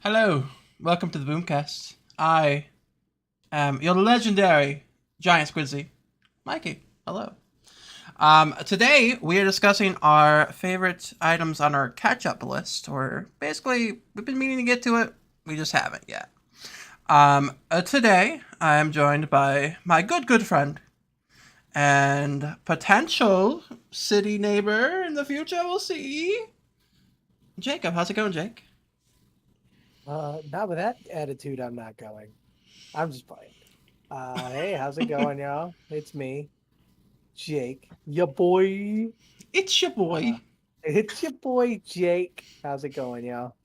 Hello, welcome to the Boomcast. I am your legendary giant squidzy, Mikey. Hello. Today we are discussing our favorite items on our catch-up list, or basically we've been meaning to get to it, we just haven't yet. Today I am joined by my good friend and potential city neighbor in the future. We'll see. Jacob, how's it going, Jake? Not with that attitude, I'm not going. I'm just playing. Hey, how's it going, y'all? It's me, Jake, your boy. It's your Uh, boy. it's your boy, Jake. How's it going, y'all?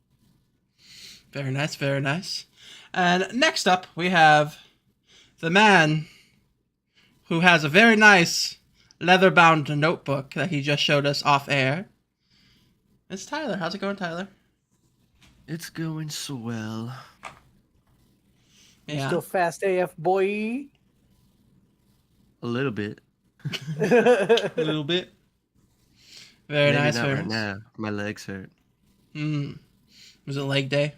Very nice, very nice. And next up, we have the man who has a very nice leather-bound notebook that he just showed us off air. It's Tyler. How's it going, Tyler? It's going swell. You Yeah. still fast AF, boy? A little bit. A little bit. Very Maybe nice, not very right nice. now. My legs hurt. Was it leg day?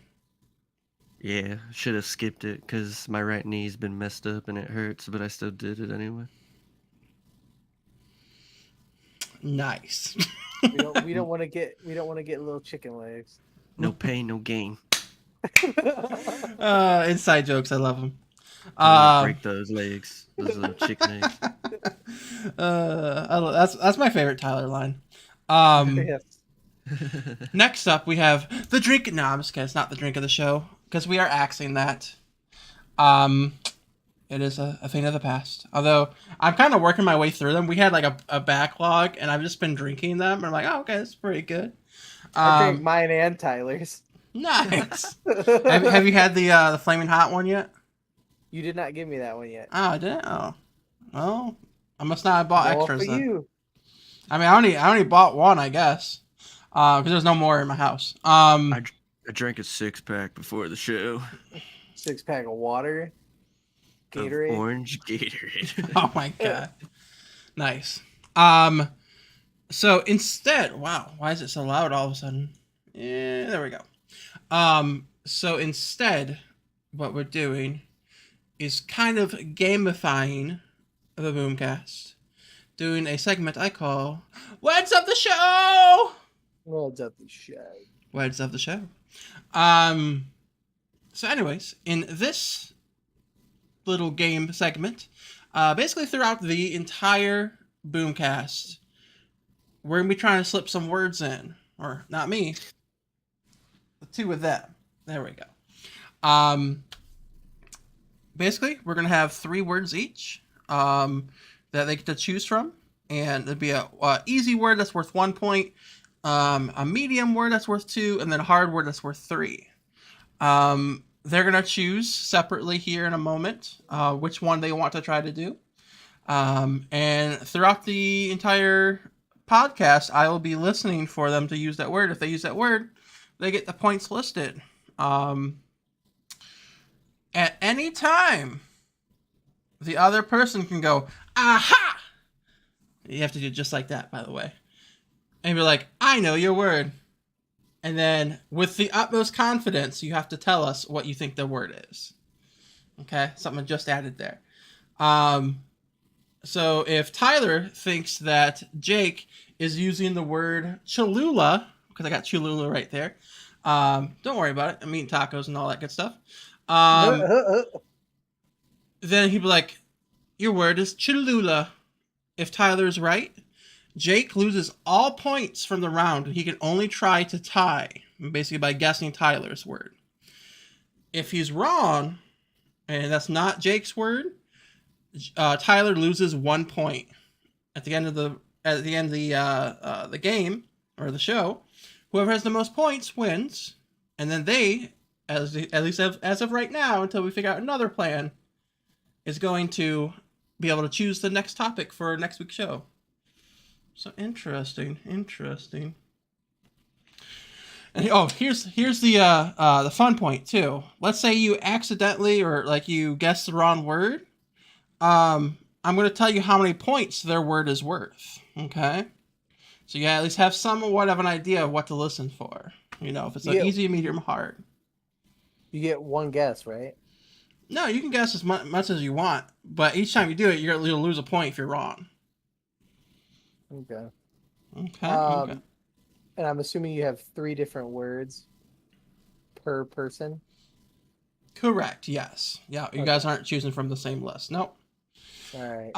Yeah, should have skipped it because my right knee's been messed up and it hurts, but I still did it anyway. Nice. we don't want to get little chicken legs. No pain, no gain. Inside jokes. I love them. Break those legs. Those little chicken legs. That's my favorite Tyler line. Yes. Next up, we have the drink. No, I'm just kidding. It's not the drink of the show because we are axing that. It is a thing of the past. Although I'm kind of working my way through them. We had like a backlog, and I've just been drinking them. And I'm like, oh, okay, that's pretty good. I drank mine and Tyler's. Nice. have you had the flaming hot one yet? You did not give me that one yet. Oh, I didn't. Oh, well, I must not have bought More extras for then. you. I mean, I only bought one, I guess, because there's no more in my house. I drank a 6-pack before the show. 6-pack of water. Gatorade. Of orange Gatorade. Oh my god. Nice. So instead, wow, why is it so loud all of a sudden? Yeah, there we go. So instead, what we're doing is kind of gamifying the Boomcast, doing a segment I call Words of the Show. Words of the show. Words of the show. So anyways, in this little game segment, basically throughout the entire Boomcast, we're gonna be trying to slip some words in, or not me, the two of them. There we go. Basically, we're gonna have 3 words each that they get to choose from, and it'd be a easy word that's worth 1 point, a medium word that's worth 2, and then a hard word that's worth 3. They're going to choose separately here in a moment which one they want to try to do. And throughout the entire podcast, I will be listening for them to use that word. If they use that word, they get the points listed. At any time, the other person can go, aha! You have to do just like that, by the way. And be like, I know your word. And then, with the utmost confidence, you have to tell us what you think the word is. Okay? Something I just added there. So, if Tyler thinks that Jake is using the word Cholula, because I got Cholula right there, don't worry about it. I'm eating tacos and all that good stuff. Then he'd be like, your word is Cholula. If Tyler's right, Jake loses all points from the round. He can only try to tie, basically by guessing Tyler's word. If he's wrong, and that's not Jake's word, Tyler loses 1 point. At the end of the game or the show, whoever has the most points wins, and then they, at least as of right now, until we figure out another plan, is going to be able to choose the next topic for next week's show. So interesting. And here's the fun point too. Let's say you accidentally or like you guess the wrong word. I'm going to tell you how many points their word is worth. Okay, so you at least have somewhat of an idea of what to listen for. You know, if it's an easy, medium, hard. You get one guess, right? No, you can guess as much as you want, but each time you do it, you'll lose a point if you're wrong. Okay. Okay. Okay. Um, and I'm assuming you have 3 different words per person. Correct. Yes. Yeah. You guys Okay. aren't choosing from the same list. Nope. All right.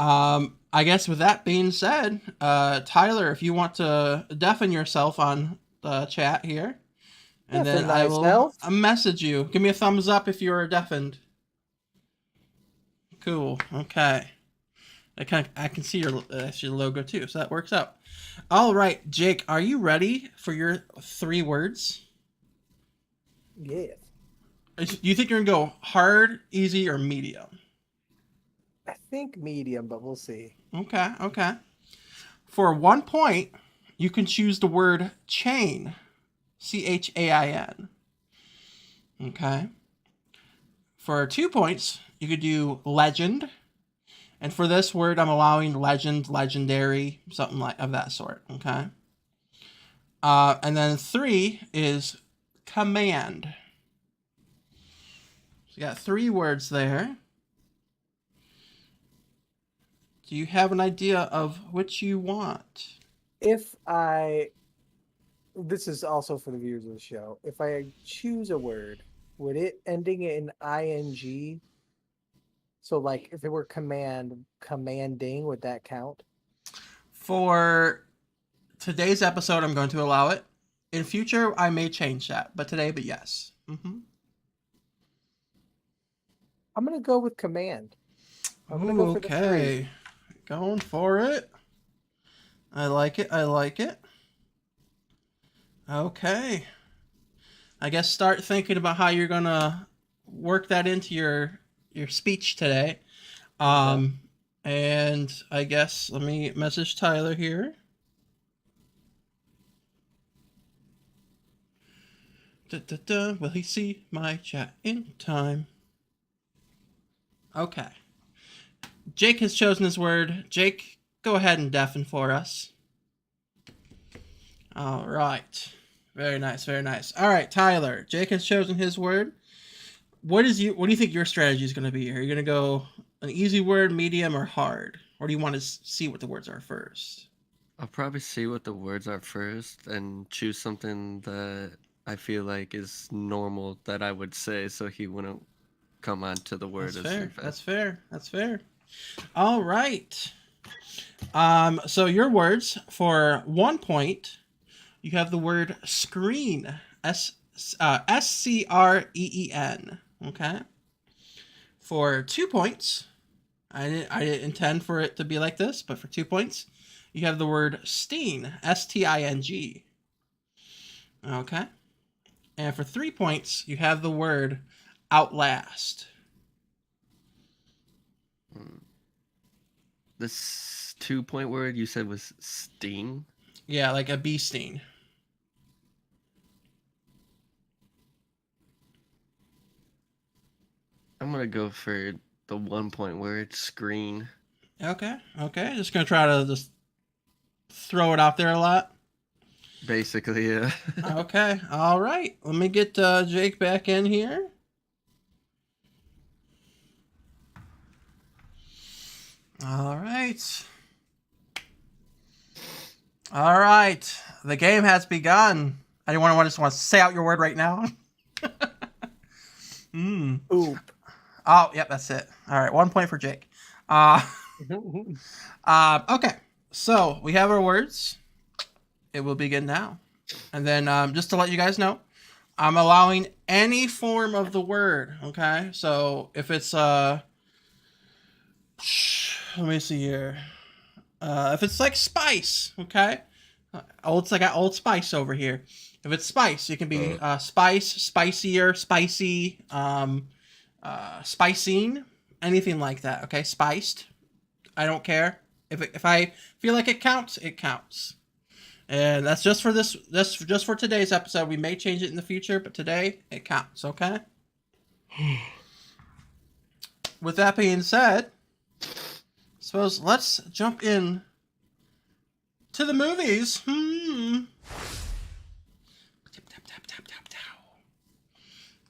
I guess with that being said, Tyler, if you want to deafen yourself on the chat here, and then Deafen I will thyself. message you. Give me a thumbs up if you're deafened. Cool. Okay. I can see your logo too, so that works out. All right, Jake, are you ready for your 3 words? Yes. Do you think you're gonna go hard, easy, or medium? I think medium, but we'll see. Okay. Okay. For 1 point, you can choose the word chain. CHAIN. Okay. For 2 points, you could do legend. And for this word, I'm allowing legend, legendary, something like of that sort. Okay. And then 3 is command. So you got 3 words there. Do you have an idea of which you want? This is also for the viewers of the show. If I choose a word, would it ending in ing? So like if it were commanding, would that count? For today's episode, I'm going to allow it. In future, I may change that, but yes. Mm-hmm. I'm gonna go with command. I'm gonna go for the 3. Going for it. I like it. I like it. Okay. I guess start thinking about how you're gonna work that into your speech today. Okay. And I guess let me message Tyler here. Will he see my chat in time? Okay. Jake has chosen his word. Jake, go ahead and deafen for us. All right. Very nice, very nice. All right, Tyler. Jake has chosen his word. What do you think your strategy is going to be? Are you going to go an easy word, medium, or hard? Or do you want to see what the words are first? I'll probably see what the words are first and choose something that I feel like is normal that I would say, so he wouldn't come on to the word. That's fair. That's fair. That's fair. All right. So your words for 1 point, you have the word screen. SCREEN. Okay. For 2 points, I didn't intend for it to be like this, but for 2 points, you have the word sting. STING. Okay. And for 3 points, you have the word outlast. This 2-point word you said was sting? Yeah, like a bee sting. I'm gonna go for the 1-point word, screen. Okay. Just gonna try to just throw it out there a lot. Basically, yeah. Okay. All right. Let me get Jake back in here. All right. All right. The game has begun. Anyone just want to say out your word right now? Oop. Oh, yep, that's it. All right, 1 point for Jake. Okay, so we have our words. It will begin now. And then just to let you guys know, I'm allowing any form of the word, okay? So if it's, let me see here. If it's like spice, okay? It's like Old Spice over here. If it's spice, it can be spice, spicier, spicy, spicing, anything like that. Okay, spiced. I don't care. If I feel like it counts, it counts. And that's just for this. That's just for today's episode. We may change it in the future, but today it counts. Okay. With that being said, suppose let's jump in to the movies.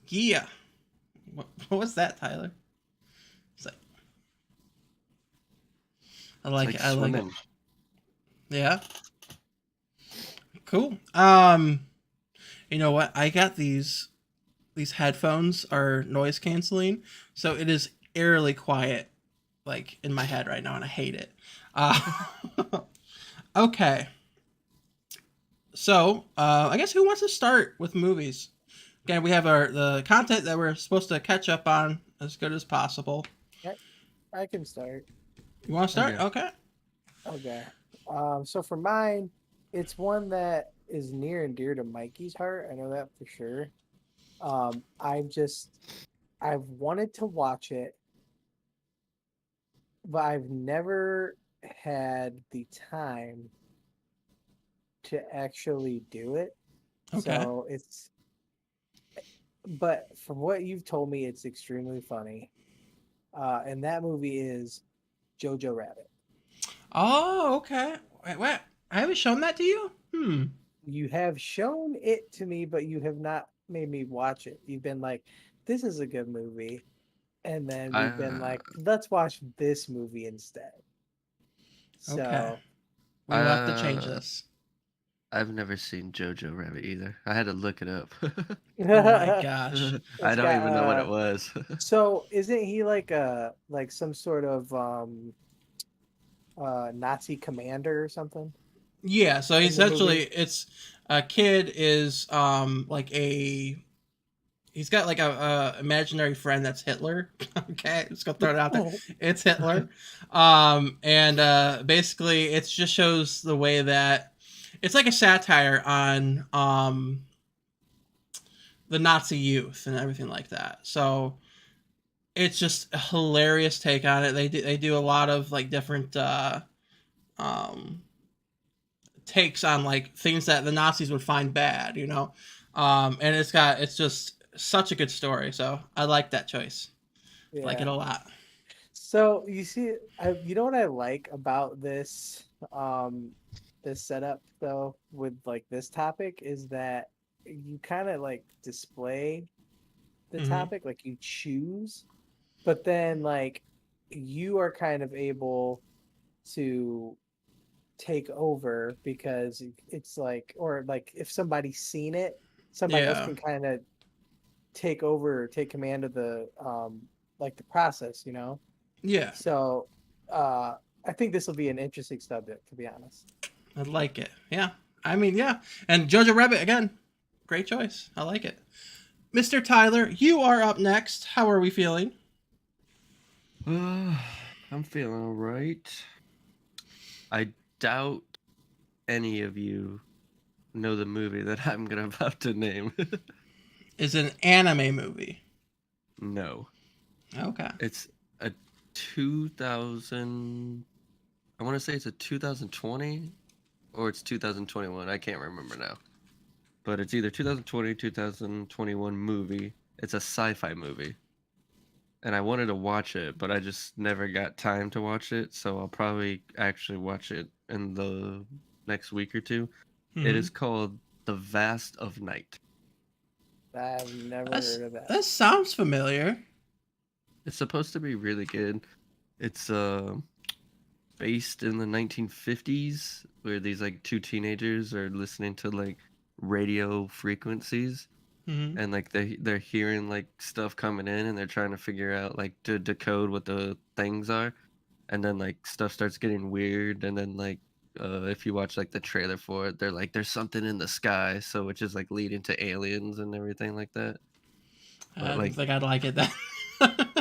Yeah. What was that, Tyler? It's like, I It's like like it. I like it. swimming. Yeah. Cool. You know what? I got these headphones are noise canceling, so it is eerily quiet, like in my head right now, and I hate it. Uh, okay, so I guess who wants to start with movies? Again, we have the content that we're supposed to catch up on as good as possible. I can start. You want to start? Okay. Okay. Okay. So for mine, it's one that is near and dear to Mikey's heart. I know that for sure. I've wanted to watch it, but I've never had the time to actually do it. Okay. So but from what you've told me, it's extremely funny. And that movie is Jojo Rabbit. Oh, okay. Wait, what? I haven't shown that to you. You have shown it to me, but you have not made me watch it. You've been like, this is a good movie. And then we've been I like, let's watch this movie instead. Okay. So, We will have to change uh this. I've never seen Jojo Rabbit either. I had to look it up. Oh my it's gosh. I don't got even know what it was. so isn't he like some sort of Nazi commander or something Yeah, so in the essentially movie? it's a kid is like a he's got like a imaginary friend that's Hitler. Okay, just gonna throw it out there. It's Hitler. And basically it just shows the way that it's like a satire on the Nazi youth and everything like that. So it's just a hilarious take on it. They do a lot of like different um takes on like things that the Nazis would find bad, you know. And it's just such a good story. So I like that choice. I like it Yeah. a lot. So you see, you know what I like about um, this setup though, with like this topic is that you kind of like display the Mm-hmm. topic, like you choose, but then like you are kind of able to take over because it's like, or like if somebody's seen it, somebody else Yeah. can kind of take over, or take command of the process, you know? Yeah. So I think this will be an interesting subject, to be honest. I like it. Yeah. I mean, yeah. And Jojo Rabbit again. Great choice. I like it. Mr. Tyler, you are up next. How are we feeling? I'm feeling alright. I doubt any of you know the movie that I'm gonna about to name. Is an anime movie. No. Okay. It's a 2000. I want to say it's a 2020 or it's 2021. I can't remember now. But it's either 2020 2021 movie. It's a sci-fi movie. And I wanted to watch it, but I just never got time to watch it, so I'll probably actually watch it in the next week or two. It Mm-hmm. is called The Vast of Night. I've never That's, heard of that. that sounds familiar. It's supposed to be really good. It's based in the 1950s where these like two teenagers are listening to like radio frequencies Mm-hmm. and like they're hearing like stuff coming in and they're trying to figure out like to decode what the things are, and then like stuff starts getting weird, and then like if you watch like the trailer for it, they're like there's something in the sky, so which is like leading to aliens and everything like that. But I don't like think I'd like it then.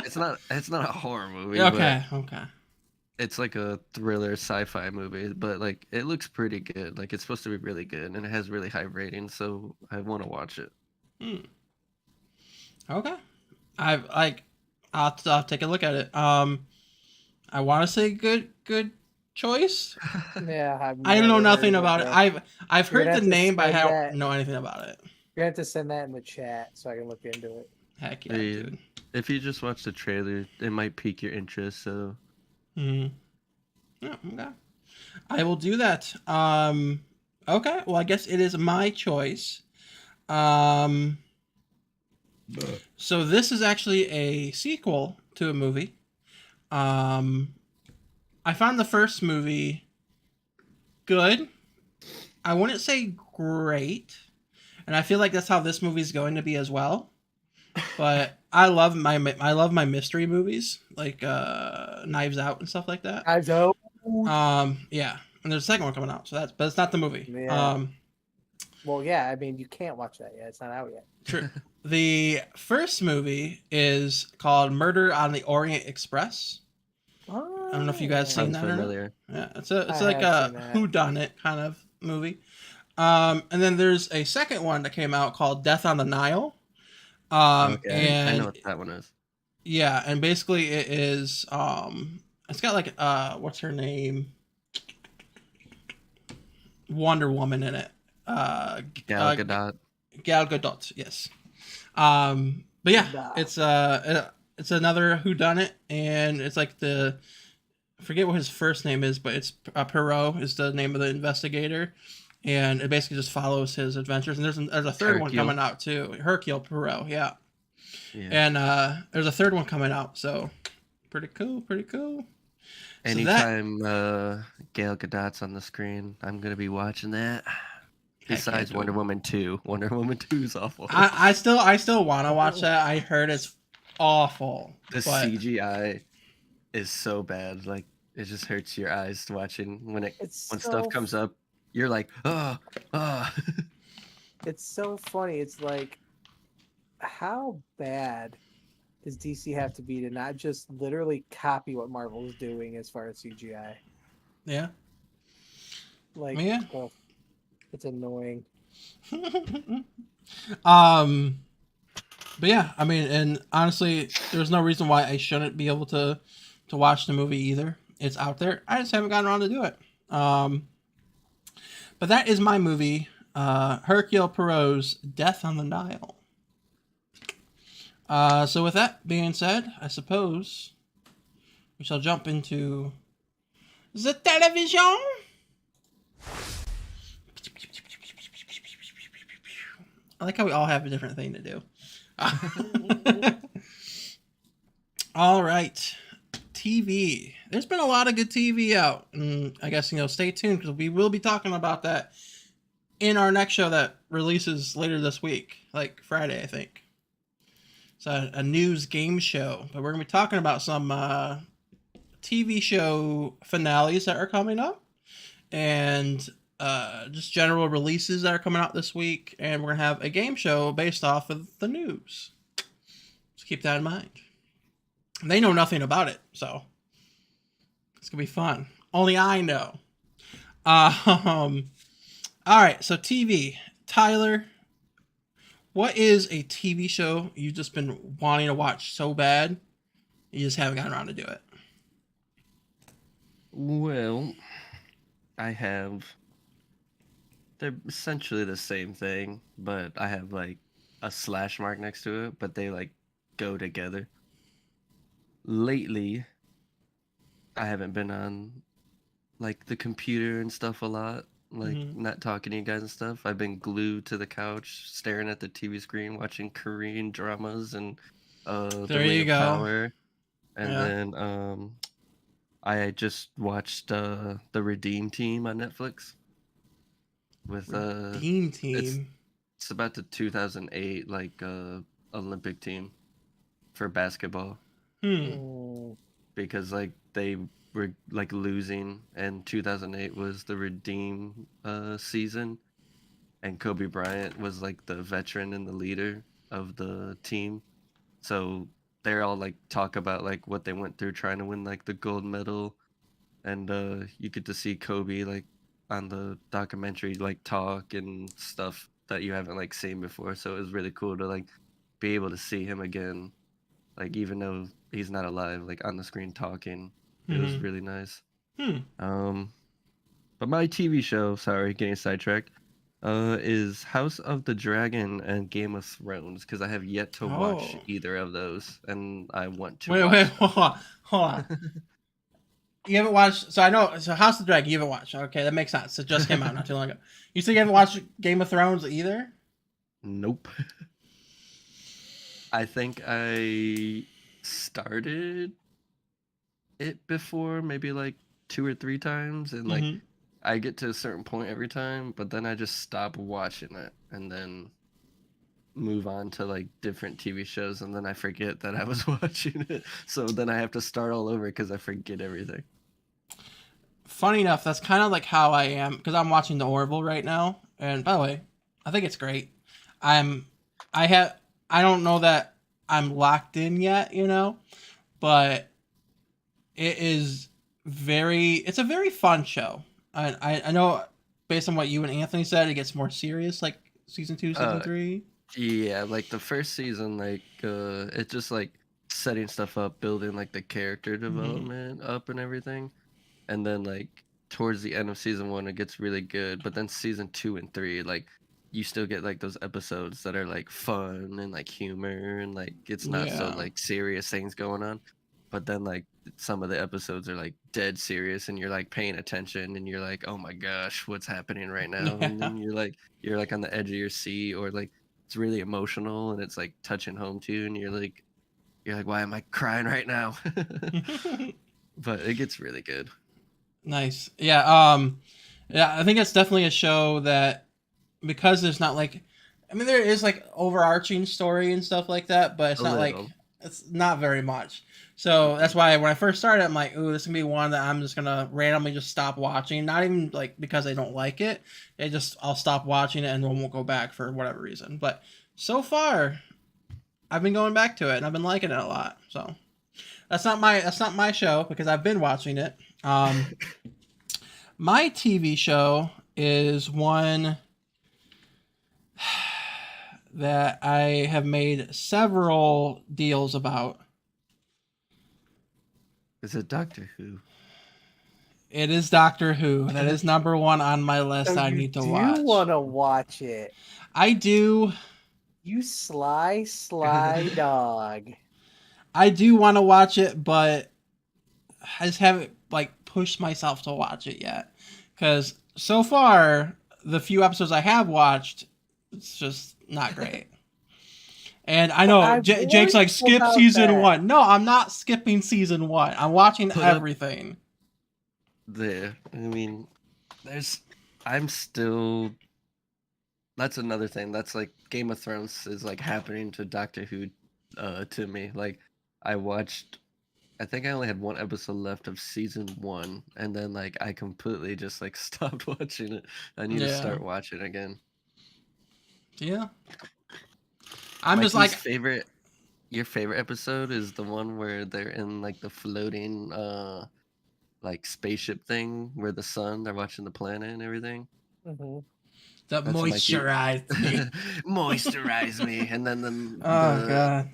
it's not a horror movie, but Okay. Okay. it's like a thriller sci-fi movie, but like it looks pretty good. Like it's supposed to be really good and it has really high ratings, so I want to watch it. Hmm. Okay. I've like I'll take a look at it. I want to say good choice. Yeah, I've I know never heard nothing of it about it. though. I've You're heard gonna the have to name, but I send don't that. know anything about it. You're gonna have to send that in the chat so I can look into it. Heck yeah, Yeah. dude. If you just watch the trailer, it might pique your interest. So Hmm. Yeah, okay. I will do that. Okay. Well, I guess it is my choice. Um. So this is actually a sequel to a movie. I found the first movie good. I wouldn't say great, and I feel like that's how this movie is going to be as well. But I love my mystery movies like Knives Out and stuff like that. Knives Out. Yeah, and there's a second one coming out, so but it's not the movie. Yeah. Well, yeah. I mean, you can't watch that yet. It's not out yet. True. The first movie is called Murder on the Orient Express. Oh, I don't know if you guys seen Sounds that or not. familiar. Yeah, it's I like have a seen that. whodunit kind of movie. And then there's a second one that came out called Death on the Nile. Okay, I And know what that one is. yeah, and basically it is it's got like what's her name? Wonder Woman in it. Gal Gadot. Gal Gadot, yes. But yeah, Nah. it's another whodunit, and it's like I forget what his first name is, but it's Perot is the name of the investigator, and it basically just follows his adventures. And there's a third one Hercule. coming out too, Hercule Poirot, yeah. Yeah. And there's a third one coming out, so pretty cool. So Anytime Gal Gadot's on the screen, I'm gonna be watching that. Besides yeah, Wonder Woman 2. Wonder Woman 2 is awful. I still want to watch that. I heard it's awful. The but CGI is so bad. Like, it just hurts your eyes watching when stuff comes up. You're like, oh. It's so funny. It's like, how bad does DC have to be to not just literally copy what Marvel's doing as far as CGI? yeah. Like, Yeah. oh, it's annoying. But yeah, I mean, and honestly, there's no reason why I shouldn't be able to watch the movie either. It's out there. I just haven't gotten around to do it. But that is my movie, Hercule Poirot's Death on the Nile. So with that being said, I suppose we shall jump into the television. I like how we all have a different thing to do. All right. TV. There's been a lot of good TV out. And I guess, stay tuned because we will be talking about that in our next show that releases later this week, like Friday, I think. It's a news game show. But we're going to be talking about some TV show finales that are coming up. And just general releases that are coming out this week, and we're gonna have a game show based off of the news. So keep that in mind. They know nothing about it, so it's gonna be fun. Only I know. All right, so TV. Tyler, what is a TV show you've just been wanting to watch so bad you just haven't gotten around to do it? Well, I have. They're essentially the same thing, but I have like a slash mark next to it, but they like go together. Lately, I haven't been on like the computer and stuff a lot, like not talking to you guys and stuff. I've been glued to the couch, staring at the TV screen, watching Korean dramas and The There Ring you of go. Power. And Yeah. then I just watched the Redeem Team on Netflix with Dean Team. it's about the 2008 like Olympic team for basketball because like they were like losing, and 2008 was the Redeem season, and Kobe Bryant was like the veteran and the leader of the team, so they're all like talk about like what they went through trying to win like the gold medal, and you get to see Kobe like on the documentary like talk and stuff that you haven't like seen before, so it was really cool to like be able to see him again, like even though he's not alive, like on the screen talking. It was really nice. But my TV show, sorry, getting sidetracked, is House of the Dragon and Game of Thrones, because I have yet to watch either of those, and I want to Wait, hold on. You haven't watched, so House of the Dragon you haven't watched. Okay, that makes sense. It just came out not too long ago. You said you haven't watched Game of Thrones either? Nope. I think I started it before, maybe like 2 or 3 times, and like Hmm. I get to a certain point every time, but then I just stop watching it and then move on to like different TV shows, and then I forget that I was watching it. So then I have to start all over because I forget everything. Funny enough, that's kind of like how I am because I'm watching The Orville right now. And by the way, I think it's great. I'm, I have, I don't know that I'm locked in yet, but it is it's a very fun show. I know based on what you and Anthony said, it gets more serious like season 2, season Uh, 3. yeah, like the first season, like it's just like setting stuff up, building like the character Hmm. development up and everything. And then like towards the end of season 1 it gets really good, but then season 2 and 3, like you still get like those episodes that are like fun and like humor, and like it's not so Yeah. like serious things going on. But then like some of the episodes are like dead serious, and you're like paying attention, and you're like, oh my gosh, what's happening right now? And Yeah. then you're like on the edge of your seat, or like it's really emotional and it's like touching home to you, and you're like, why am I crying right now? But it gets really good. Nice. Yeah. Yeah. I think it's definitely a show that because there's not like, I mean, there is like overarching story and stuff like that, but it's A not like little. it's not very much. So that's Mm-mm. why when I first started, I'm like, ooh, this is gonna be one that I'm just gonna randomly just stop watching. Not even like because I don't like it. It just I'll stop watching it and then won't go back for whatever reason. But so far, I've been going back to it and I've been liking it a lot. So that's not my show because I've been watching it. My TV show is one that I have made several deals about. Is it Doctor Who? It is Doctor Who. That is number one on my So list I you need to do watch. want to watch it. I do. You sly dog. I do want to watch it, but I just haven't like pushed myself to watch it yet. Because so far, the few episodes I have watched, it's just not great. And I But know I Jake's warned like you skip about season that. one. No, I'm not skipping season one. I'm watching Put up everything. there. I mean, there's. I'm still. That's another thing. That's like Game of Thrones is like happening to Doctor Who, to me. Like, I watched. I think I only had one episode left of season 1, and then like I completely just like stopped watching it. I need to Yeah, start watching again. yeah. I'm just Mikey's like, favorite. Your favorite episode is the one where they're in like the floating like spaceship thing where the sun, they're watching the planet and everything. Mhm. that That's Mikey. moisturized me. Moisturize me, and then Oh god,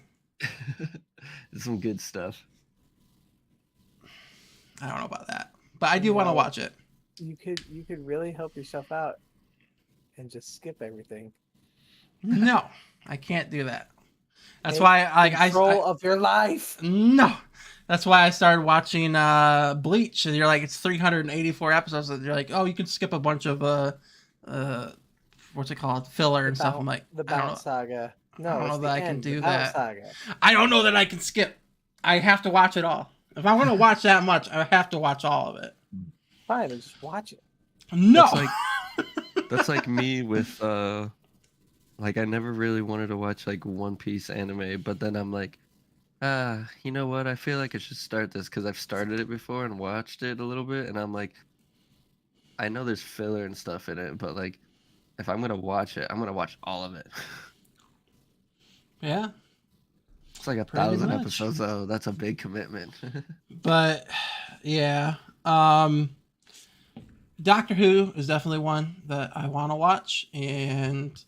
some good stuff. I don't know about that, but I You do want to know, watch it. you could really help yourself out and just skip everything. No, I can't do that. That's Take why control of your life. no. That's why I started watching Bleach, and you're like, it's 384 episodes, and you're like, oh, you can skip a bunch of uh, what's it called, filler and stuff. I'm like, The I don't Bounce know, Saga. I No, don't it's know that the I can end. The do Bounce that. Saga. I don't know that I can skip. I have to watch it all. If I'm gonna watch that much, I have to watch all of it. Fine, then just watch it. No. That's like that's like me with like I never really wanted to watch like One Piece anime, but then I'm like, you know what? I feel like I should start this because I've started it before and watched it a little bit, and I'm like, I know there's filler and stuff in it, but like, if I'm gonna watch it, I'm gonna watch all of it. Yeah, It's like a pretty 1,000 much. episodes, though. That's a big commitment. But yeah, Doctor Who is definitely one that I want to watch, and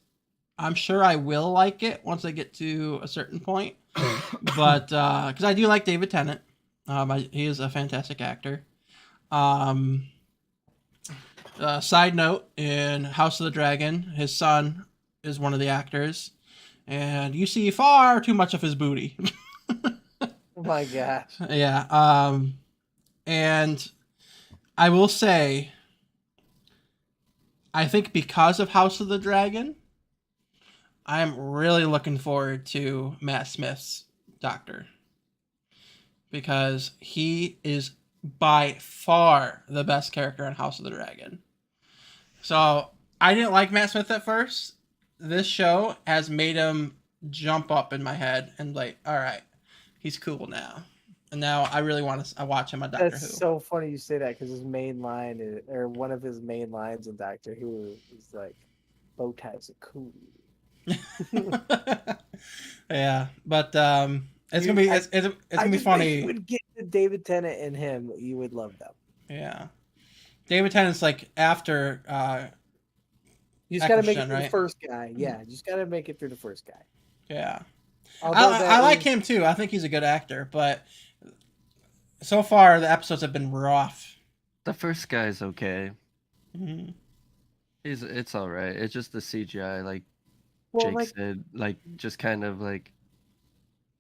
I'm sure I will like it once I get to a certain point. But because I do like David Tennant, he is a fantastic actor. Um, Side note: in House of the Dragon, his son is one of the actors, and you see far too much of his booty. Oh my gosh. Yeah. And I will say, I think because of House of the Dragon, I'm really looking forward to Matt Smith's Doctor because he is by far the best character in House of the Dragon. So I didn't like Matt Smith at first. This show has made him jump up in my head and like, all right, he's cool now. And now I really want to watch him on Doctor That's Who. so funny you say that because his main line is, or one of his main lines in Doctor Who is like, "Bow ties are cool." Yeah, but it's You, gonna be I, it's I gonna be just wish funny. you would get to David Tennant and him. You would love them. Yeah, David Tennant's like after You just got to make it Eccleston, through the right? first guy. Yeah, you just got to make it through the first guy. Yeah, Although I like is, him too. I think he's a good actor, but so far the episodes have been rough. The first guy's okay. Mm-hmm. It's all right. It's just the CGI, like well, Jake like, said, like just kind of like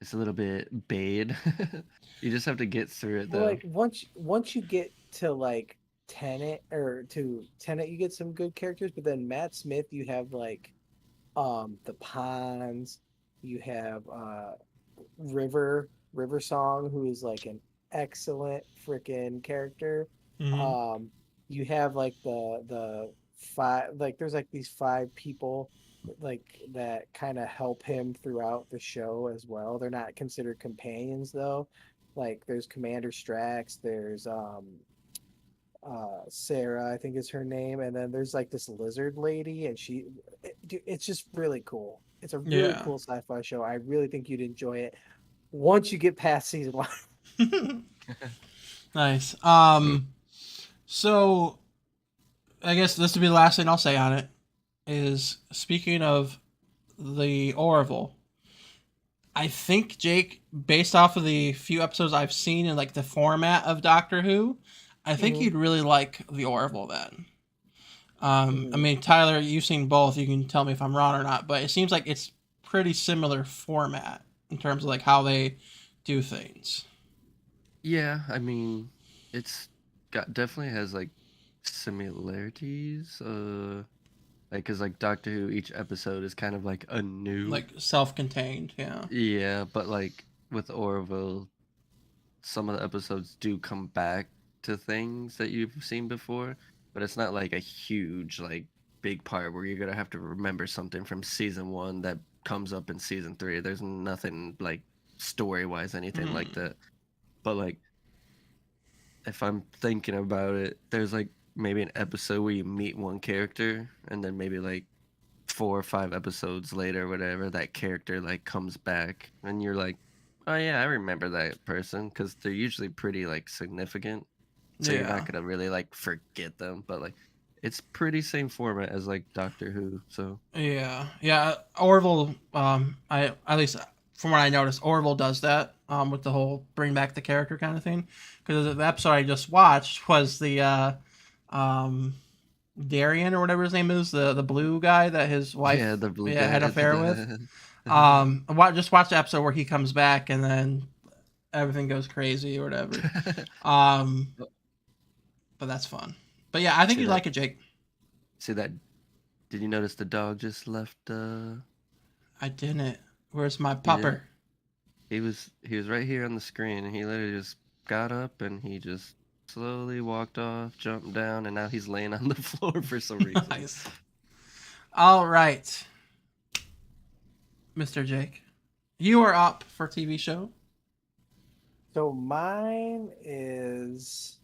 it's a little bit bad. You just have to get through it though. like once you get to like Tenet or to Tenet, you get some good characters. But then Matt Smith, you have like the Ponds, you have River Song, who is like an excellent freaking character. Mm-hmm. You have like the five, like there's like these five people like that kind of help him throughout the show as well. They're not considered companions though. Like there's Commander Strax, there's Sarah, I think is her name, and then there's like this lizard lady, and it's just really cool. It's a really Yeah. cool sci-fi show. I really think you'd enjoy it once you get past season 1. Nice. So I guess this will be the last thing I'll say on it. Is speaking of the Orville, I think Jake, based off of the few episodes I've seen and like the format of Doctor Who, I think you'd really like the Orville then. I mean, Tyler, you've seen both. You can tell me if I'm wrong or not, but it seems like it's pretty similar format in terms of like how they do things. Yeah, I mean, it's got definitely has like similarities. Like, cause like Doctor Who, each episode is kind of like a new. Like self-contained, yeah. Yeah, but like with Orville, some of the episodes do come back to things that you've seen before, but it's not like a huge like big part where you're gonna have to remember something from season 1 that comes up in season 3. There's nothing like story-wise anything like that. But like if I'm thinking about it, there's like maybe an episode where you meet one character and then maybe like 4 or 5 episodes later, whatever, that character like comes back and you're like, oh yeah, I remember that person, because they're usually pretty like significant, so you're not gonna really like forget them. But like it's pretty same format as like Doctor Who. So yeah. Orville, I at least from what I noticed, Orville does that with the whole bring back the character kind of thing. Because the episode I just watched was the Darian or whatever his name is, the blue guy that his wife the blue guy had an affair with. Just watch the episode where he comes back and then everything goes crazy or whatever. But that's fun. But yeah, I think you'd like it, Jake. See that? Did you notice the dog just left? I didn't. Where's my pupper? He was right here on the screen, and he literally just got up and he just slowly walked off, jumped down, and now he's laying on the floor for some reason. Nice. All right, Mr. Jake, you are up for TV show. So mine is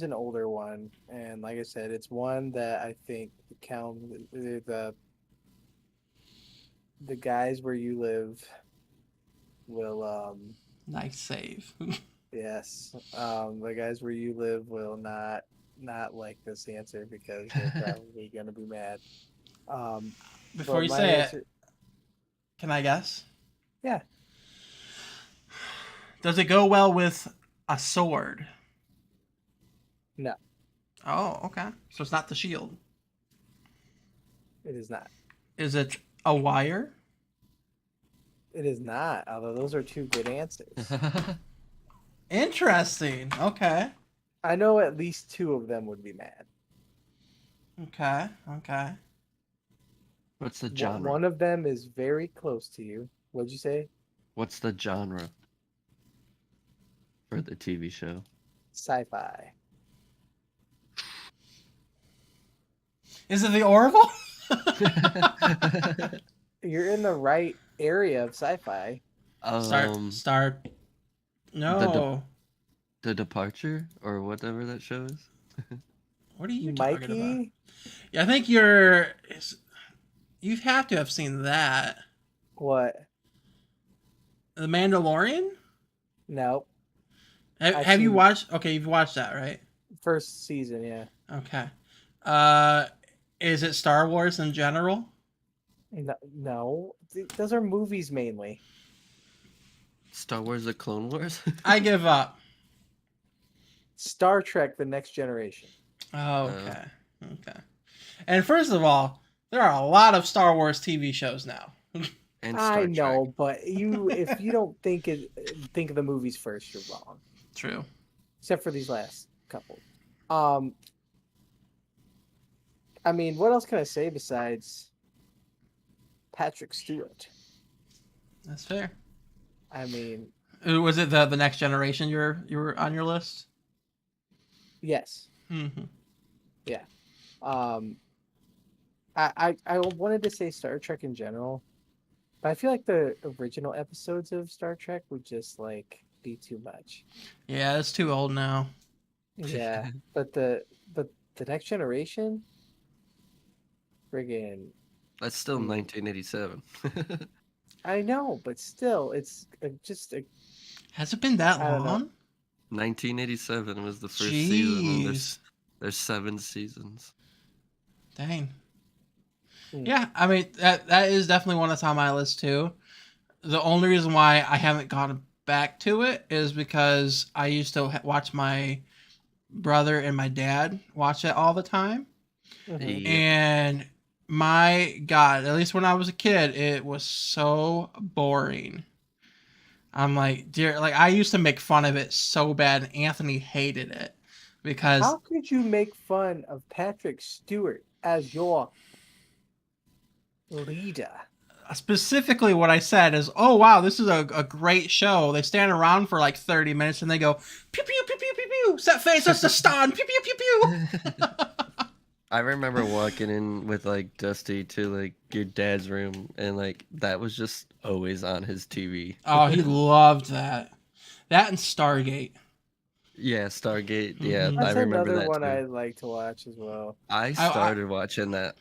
an older one, and like I said, it's one that I think the guys where you live will Nice save. yes, the guys where you live will not like this answer because they're probably gonna be mad. Before but you my say answer- it, can I guess? Yeah. Does it go well with a sword? No, Oh, okay. So it's not the shield. it is not. Is it a wire? It is not. Although those are two good answers. Interesting. Okay. I know at least two of them would be mad. Okay. Okay. What's the One genre? one of them is very close to you. What'd you say? What's the genre for the TV show? Sci-fi. Is it the Orville? You're in the right area of sci-fi. Start. um, Start. the de- No. the Departure or whatever that show is. What are you talking about? Mikey? Yeah, I think you're. You have to have seen that. What? The Mandalorian. No. Have you watched? Okay, you've watched that, right? First season, yeah. Okay. Uh, is it Star Wars in general? No. Those are movies mainly. Star Wars: The Clone Wars. I give up. Star Trek: The Next Generation. Okay. Okay. And first of all, there are a lot of Star Wars TV shows now. And I Star know, Trek. but if you don't think of the movies first, you're wrong. True. Except for these last couple. I mean, what else can I say besides Patrick Stewart? That's fair. I mean, Was it the Next Generation you were on your list? yes. Mm-hmm. I wanted to say Star Trek in general, but I feel like the original episodes of Star Trek would just like be too much. Yeah, it's too old now. Yeah, but the Next Generation, friggin', That's still 1987. I know, but still, it's just a, Has it been that I don't know. long? 1987 was the first season. And Jeez. there's 7 seasons. Dang. Hmm. Yeah, I mean that is definitely one that's on my list too. The only reason why I haven't gone back to it is because I used to watch my brother and my dad watch it all the time, Mhm. Yep. and my God, at least when I was a kid, it was so boring. I'm like, dear, like I used to make fun of it so bad, and Anthony hated it because How could you make fun of Patrick Stewart as your leader? specifically what I said is, oh wow, this is a great show. They stand around for like 30 minutes and they go pew pew pew pew pew pew. Set face us to stun. Pew pew pew pew. I remember walking in with like Dusty to like your dad's room, and like that was just always on his TV. Oh, he loved that. That and Stargate. Yeah, Stargate. Yeah, Mhm. I That's remember another that one too. I like to watch as well. I started watching that.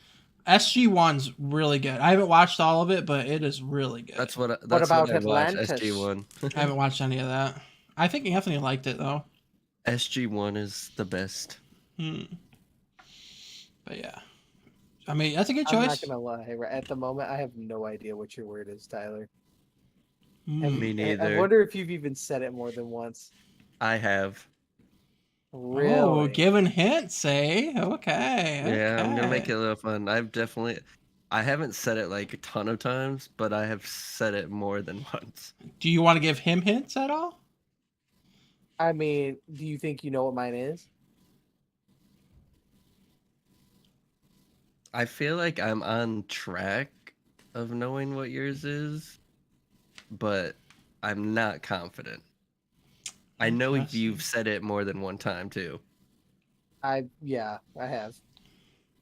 SG1's really good. I haven't watched all of it, but it is really good. That's what I about watched. Atlantis? SG1. I haven't watched any of that. I think Anthony liked it though. SG1 is the best. But yeah, I mean that's a good I'm not choice. gonna lie. At the moment, I have no idea what your word is, Tyler. Me I neither. wonder if you've even said it more than once. I have. Really? Oh, giving hints, eh? Okay. Yeah, I'm gonna make okay. it a little fun. I haven't said it like a ton of times, but I have said it more than once. Do you want to give him hints at all? I mean, do you think you know what mine is? I feel like I'm on track of knowing what yours is, but I'm not confident. I know Interesting. you've said it more than one time too. Yeah, I have.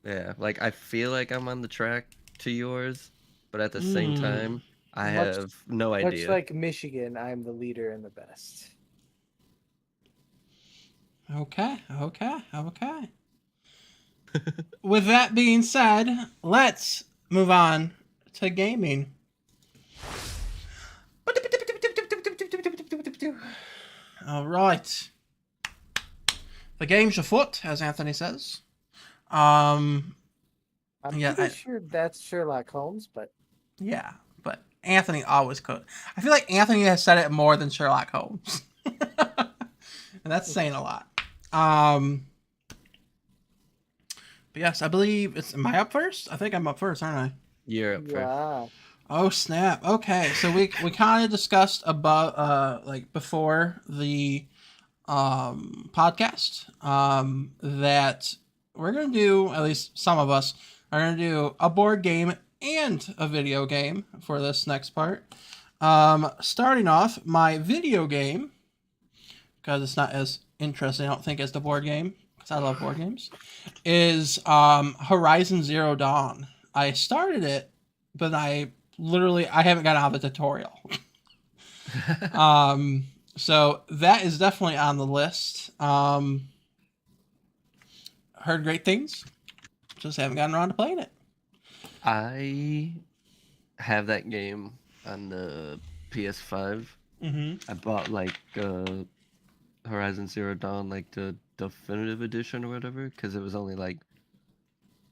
Yeah, like I feel like I'm on the track to yours, but at the same time, I Much- have no Much idea. like Michigan, I'm the leader and the best. Okay. With that being said, let's move on to gaming. All right. The game's afoot, as Anthony says. I'm Yeah, pretty sure that's Sherlock Holmes, but Yeah, but Anthony always could. I feel like Anthony has said it more than Sherlock Holmes. And that's saying a lot. But yes, I believe it's. Am I up first? I think I'm up first, aren't I? You're up first. yeah. Oh snap! Okay, so we kind of discussed about like before the podcast that we're gonna do, at least some of us are gonna do a board game and a video game for this next part. Starting off, my video game, because it's not as interesting, I don't think, as the board game, because I love board games, is Horizon Zero Dawn. I started it, but I haven't gotten out of the tutorial. So that is definitely on the list. Heard great things, just haven't gotten around to playing it. I have that game on the PS5. Mm-hmm. I bought like Horizon Zero Dawn, like the definitive edition or whatever, because it was only like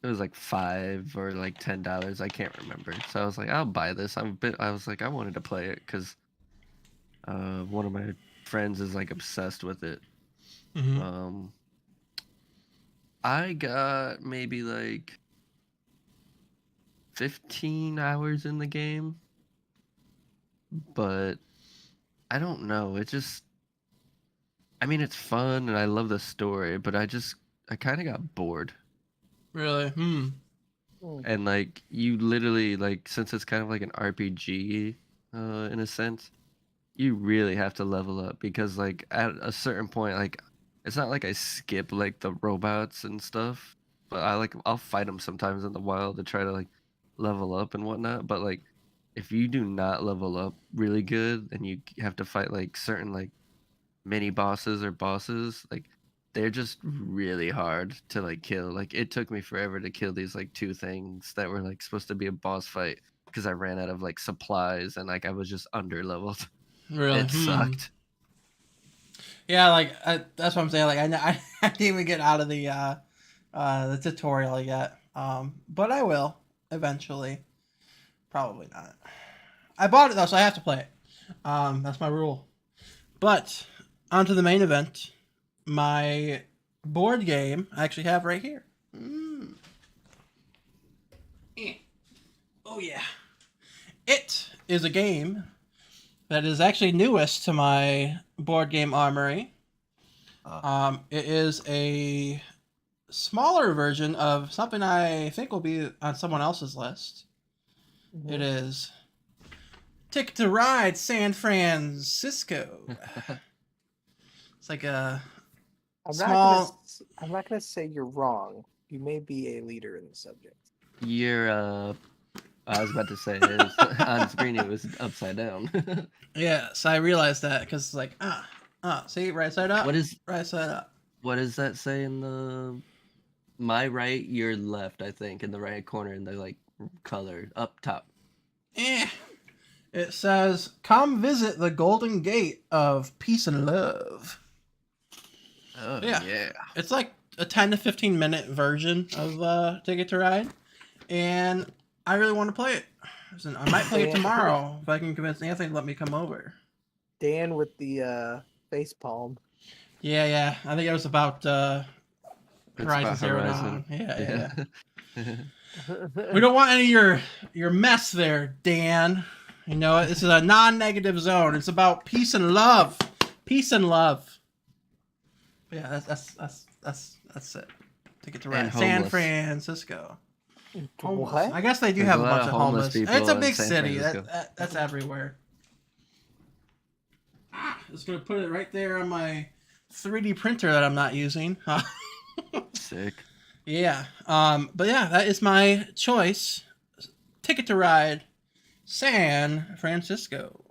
$5 or like $10. I can't remember. So I was like, I'll buy this. I was like, I wanted to play it because one of my friends is like obsessed with it. Mm-hmm. I got maybe like 15 hours in the game, but I don't know. I mean, it's fun and I love the story, but I kind of got bored. Really? Hmm. And like you literally like since it's kind of like an RPG in a sense, you really have to level up because like at a certain point like it's not like I skip like the robots and stuff, but I'll fight them sometimes in the wild to try to like level up and whatnot, but like if you do not level up really good and you have to fight like certain like mini bosses or bosses, like they're just really hard to like kill. Like it took me forever to kill these like two things that were like supposed to be a boss fight because I ran out of like supplies and like I was just under leveled. Really? It sucked. Yeah, like that's what I'm saying. Like I didn't even get out of the tutorial yet. But I will eventually. Probably not. I bought it though, so I have to play it. That's my rule. But on to the main event. My board game I actually have right here. Oh yeah. It is a game that is actually newest to my board game armory. It is a smaller version of something I think will be on someone else's list. Mm-hmm. It is Ticket to Ride San Francisco. It's like a small. I'm not gonna say you're wrong. You may be a leader in the subject. You're I was about to say on screen it was upside down. Yeah, so I realized that because it's like see, right side up. Right side up? What does that say in the my right, your left? I think in the right corner in the like color up top. It says, "Come visit the Golden Gate of Peace and Love." Oh yeah. It's like a 10 to 15 minute version of Ticket to Ride, and I really want to play it. So I might play it tomorrow if I can convince Anthony to let me come over. Dan with the face palm. Yeah. I think it was about Horizon Zero Dawn. Yeah. We don't want any of your mess there, Dan. You know, this is a non-negative zone. It's about peace and love. Peace and love. But yeah, that's it. Ticket to Ride San Francisco. Homeless. What? I guess they do have a bunch of homeless people. It's a in big San city. Francisco. That's everywhere. Just gonna put it right there on my 3D printer that I'm not using. Sick. Yeah. But yeah, that is my choice. Ticket to Ride San Francisco.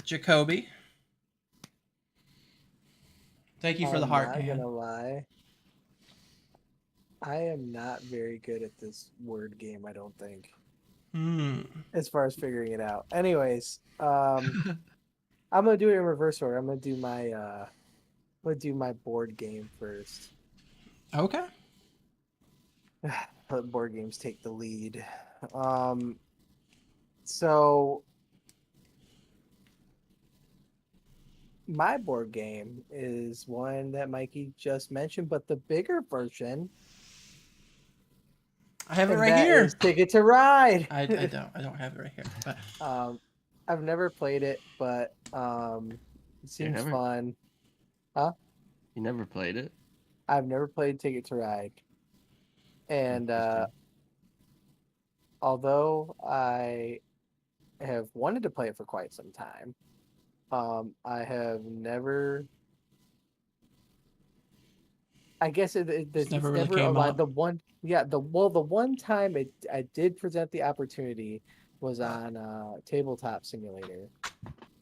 Jacoby. Thank you for the heart. I'm not gonna lie. I am not very good at this word game, I don't think. As far as figuring it out. Anyways, I'm gonna do it in reverse order. I'm gonna do my board game first. Okay. Let board games take the lead. So my board game is one that Mikey just mentioned, but the bigger version. I have it right here. Is Ticket to Ride. I don't have it right here. But I've never played it, but it seems fun. Huh? You never played it? I've never played Ticket to Ride, and Interesting. although I have wanted to play it for quite some time, I have never. I guess It's never it's really never came allowed. up. The one, yeah, the one time I did present the opportunity was on Tabletop Simulator,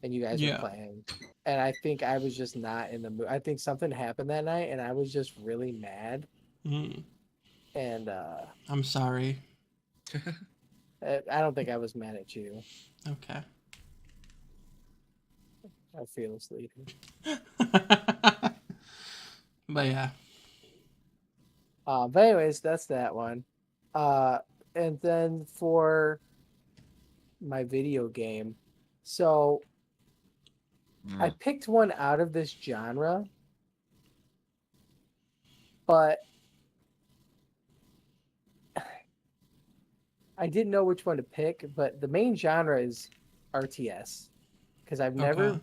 and you guys were Yeah. playing, and I think I was just not in the mood. I think something happened that night, and I was just really mad, Mm, and I'm sorry. I don't think I was mad at you. Okay. I feel sleepy. But yeah. But anyways, that's that one. Uh, and then for my video game, so I picked one out of this genre, but I didn't know which one to pick. But the main genre is RTS because I've Okay. never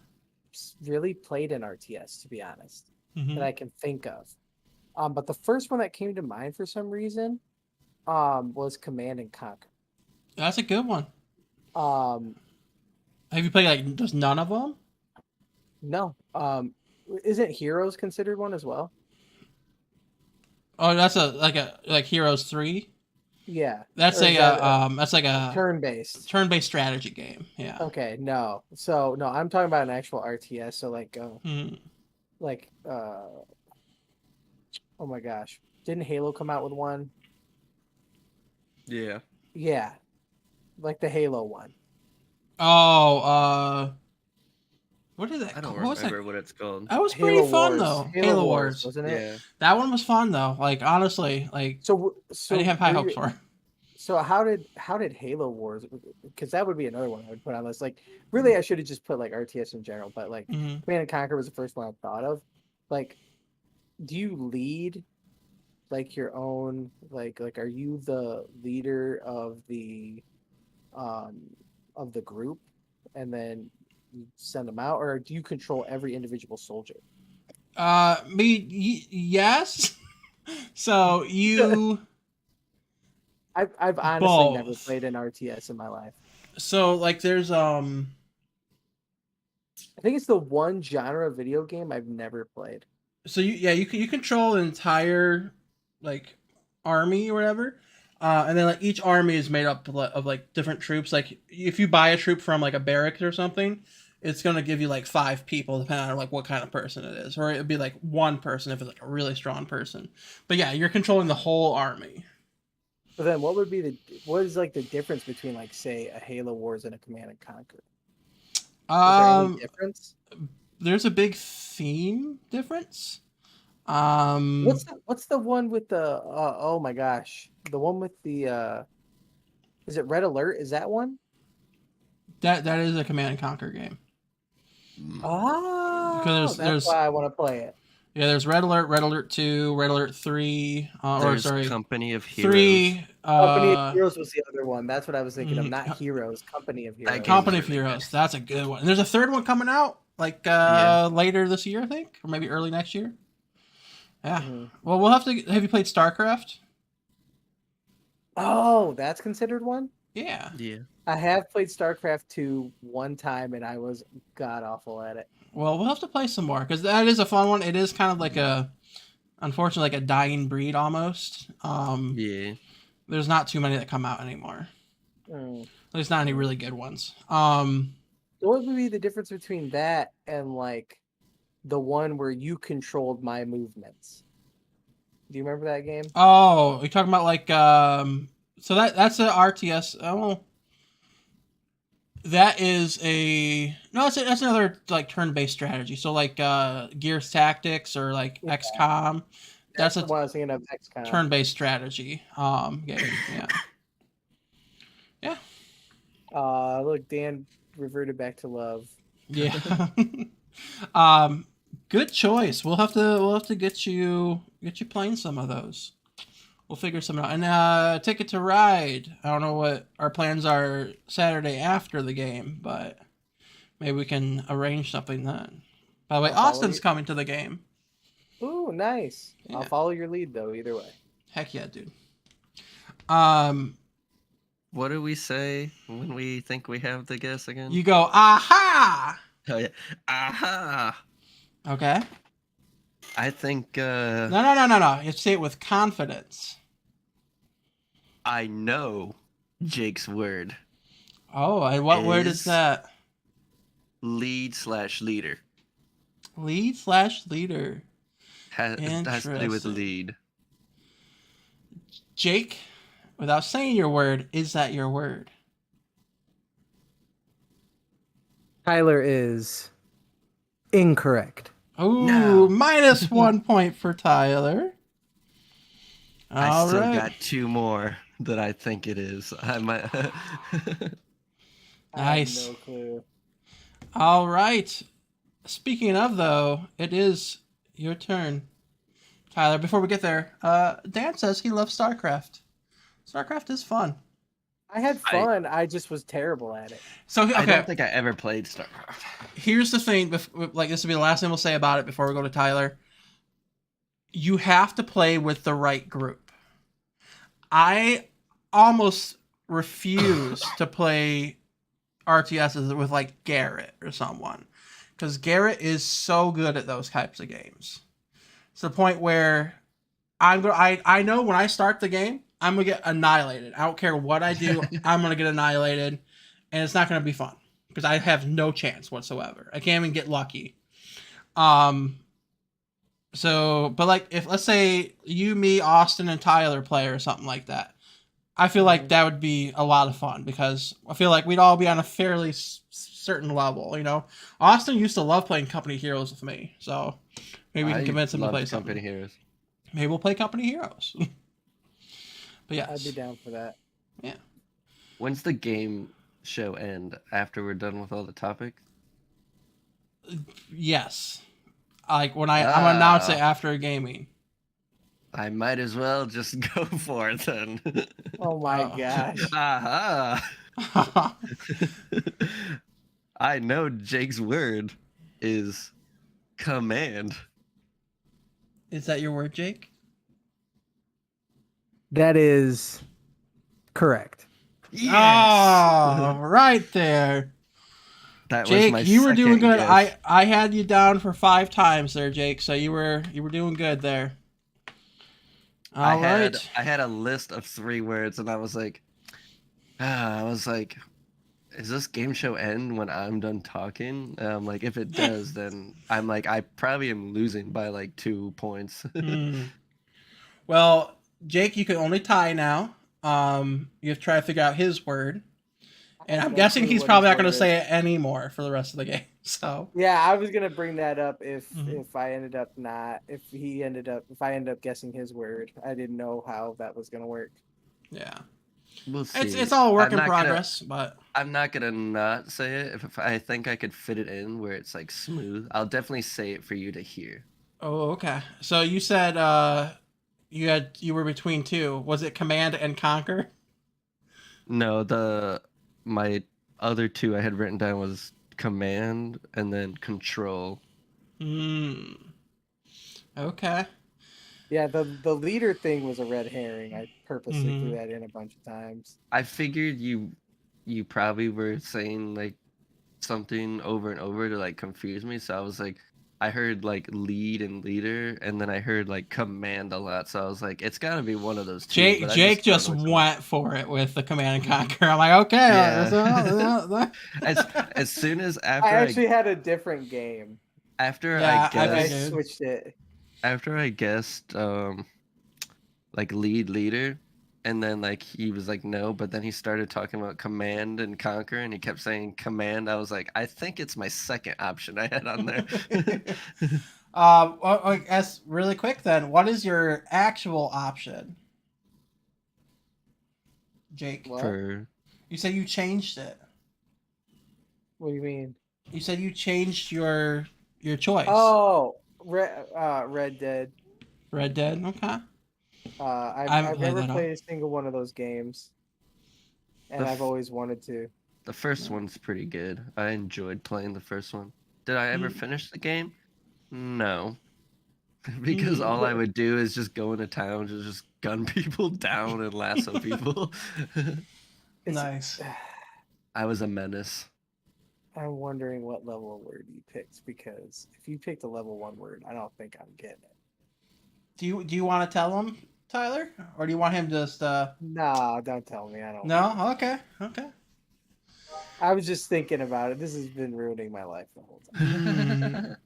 really played an RTS, to be honest, that Hmm. I can think of. But the first one that came to mind for some reason, was Command and Conquer. That's a good one. Um, Have you played like just none of them? no, isn't Heroes considered one as well? Oh, that's a like Heroes 3. Yeah, That's or is a that that's like a turn-based? turn-based strategy game. Yeah. Okay, no. So no, I'm talking about an actual RTS. So Hmm. like oh my gosh, didn't Halo come out with one? Yeah. Yeah, like the Halo one. Oh, what did I that? don't What was that? remember what it's called. That was pretty fun though. Halo Halo Wars, Wars. wasn't it? Yeah. That one was fun though. Like honestly, like I didn't So have high were hopes you? for it. So how did Halo Wars? Because that would be another one I would put on this. Like really, I should have just put like RTS in general. But like Hmm. Command and Conquer was the first one I thought of. Like, do you lead like your own like are you the leader um of the group and then you send them out, or do you control every individual soldier? Yes. So you I've honestly never both. played an RTS in my life. So like there's I think it's the one genre of video game I've never played. so you control an entire like army or whatever, and then like each army is made up of like different troops. Like if you buy a troop from like a barracks or something, it's gonna give you like 5 people depending on like what kind of person it is, or it'd be like one person if it's like a really strong person. But yeah, you're controlling the whole army. But then what is like the difference between like say a Halo Wars and a Command and Conquer? Is there any Um, difference? there's a big theme difference. What's the one with the oh my gosh. The one with the is it Red Alert? Is that one? That is a Command and Conquer game Oh, because that's there's why I want to play it. yeah, there's Red Alert 2, Red Alert 3, or There's sorry, Company of Heroes. 3, Company of Heroes was the other one. That's what I was thinking of. mhm, Not Heroes, Company of That Heroes. game's Company of really Heroes. good. That's a good one. And there's a third one coming out like Yeah. later this year, I think, or maybe early next year. Yeah. Mhm. Well, we'll have to. Have you played StarCraft? Oh, that's considered one? Yeah. Yeah. I have played StarCraft 2 one time and I was god awful at it. Well, we'll have to play some more because that is a fun one. It is kind of like unfortunately, like a dying breed almost. Yeah. There's not too many that come out anymore. Mm. There's not any really good ones. So what would be the difference between that and like the one where you controlled my movements? Do you remember that game? Oh, you're talking about like so that's a RTS. Oh, well, that is a no. That's another like turn-based strategy. So like Gears Tactics or like Yeah, XCOM. That's that's a the one I was thinking of, XCOM. turn-based strategy game. Yeah. Yeah. Look, Dan reverted back to love. Yeah. um, good choice. We'll have to get you playing some of those. We'll figure something out. And Ticket to Ride. I don't know what our plans are Saturday after the game, but maybe we can arrange something then. By the way, I'll follow Austin's you. coming to the game. Ooh, nice. Yeah. I'll follow your lead though. Either way. Heck yeah, dude. What do we say when we think we have the guess again? You go, aha! Oh yeah. Aha! Okay. I think No. You have to say it with confidence. I know Jake's word. Oh, and what word is that? Lead/leader. Lead/leader. It has to do with Interesting. lead. Jake, without saying your word, is that your word? Tyler is incorrect. Ooh, No. minus 1 point for Tyler. I All still right. got 2 more that I think it is. I might. Nice. I have no clue. All right. Speaking of, though, it is your turn. Tyler, before we get there, Dan says he loves StarCraft. StarCraft is fun. I had fun. I just was terrible at it. So, okay. I don't think I ever played StarCraft. Here's the thing. Like, this will be the last thing we'll say about it before we go to Tyler. You have to play with the right group. I almost refuse to play RTSs with, like, Garrett or someone. Because Garrett is so good at those types of games. It's the point where I know when I start the game, I'm gonna get annihilated. I don't care what I do, I'm gonna get annihilated, and it's not gonna be fun because I have no chance whatsoever. I can't even get lucky. So, but like if let's say you, me, Austin, and Tyler play or something like that, I feel like that would be a lot of fun because I feel like we'd all be on a fairly certain level. You know, Austin used to love playing Company Heroes with me, so maybe we can convince him to play something. Company Heroes. Maybe we'll play Company Heroes. But yes. I'd be down for that. Yeah. When's the game show end? After we're done with all the topics? Yes. Like when I'm gonna announce it after gaming. I might as well just go for it then. Oh my gosh. Aha! I know Jake's word is command. Is that your word, Jake? That is correct. Yes! Oh, right there. That was Jake, my you were doing second good. guess. I had you down for 5 times there, Jake. So you were doing good there. All right. I had a list of 3 words, and I was like, is this game show end when I'm done talking? Like, if it does, then I'm like, I probably am losing by like 2 points. Well, Jake, you can only tie now. You have to try to figure out his word. And I'm guessing he's probably not going to say it anymore for the rest of the game. So yeah, I was gonna bring that up if I ended up if I ended up guessing his word. I didn't know how that was gonna work. yeah, We'll see. it's all a work in progress. But I'm not gonna not say it if I think I could fit it in where it's like smooth. I'll definitely say it for you to hear. oh, okay. So you said you were between 2. Was it Command and Conquer? No, my other 2 I had written down was command and then control. Okay. Yeah, the leader thing was a red herring. I purposely threw that in a bunch of times. I figured you probably were saying like something over and over to like confuse me, so I was like, I heard like lead and leader, and then I heard like command a lot, so I was like, it's got to be one of those 2. Jake just went for it with the Command and Conquer. I'm like, okay. Yeah. as soon as after I actually had a different game. After Yeah, I switched it. After I guessed like leader, and then like he was like no, but then he started talking about command and conquer, and he kept saying command. I was like, I think it's my second option I had on there. Well, I guess really quick then, what is your actual option, Jake? What? You said you changed it. What do you mean? You said you changed your choice. Oh, Red Dead. Red Dead. Okay. I've never played a single one of those games, and I've always wanted to. The first one's pretty good. I enjoyed playing the first one. Did I ever finish the game? No. because Mm. all I would do is just go into town to just gun people down and lasso people. It's, Nice. I was a menace. I'm wondering what level of word you picked, because if you picked a level 1 word, I don't think I'm getting it. Do you want to tell him, Tyler, or do you want him just Nah, don't tell me. I don't. No? Okay. Okay. I was just thinking about it. This has been ruining my life the whole time.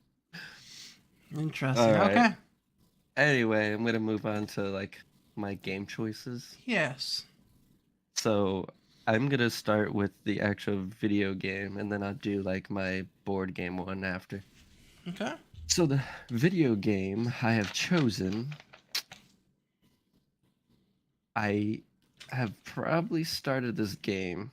Interesting. All right. Okay. Anyway, I'm gonna move on to like my game choices. Yes. So I'm gonna start with the actual video game, and then I'll do like my board game one after. Okay. So the video game I have chosen, I have probably started this game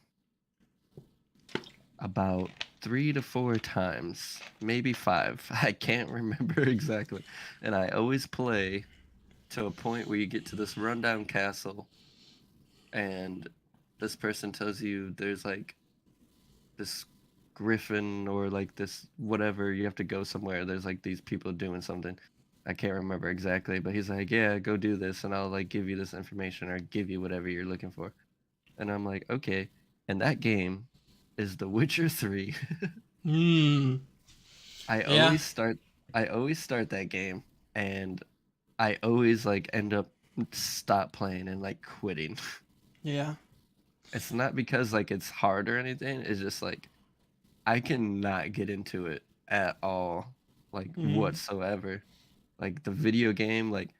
about 3 to 4 times, maybe 5. I can't remember exactly. And I always play to a point where you get to this rundown castle, and this person tells you there's like this griffin or like this whatever, you have to go somewhere. There's like these people doing something. I can't remember exactly, but he's like, yeah, go do this and I'll like give you this information or give you whatever you're looking for. And I'm like, okay. And that game is The Witcher 3. Hmm. I Yeah. always start that game, and I always like end up stop playing and like quitting. Yeah. It's not because like it's hard or anything. It's just like I cannot get into it at all, like whatsoever. Like the video game, like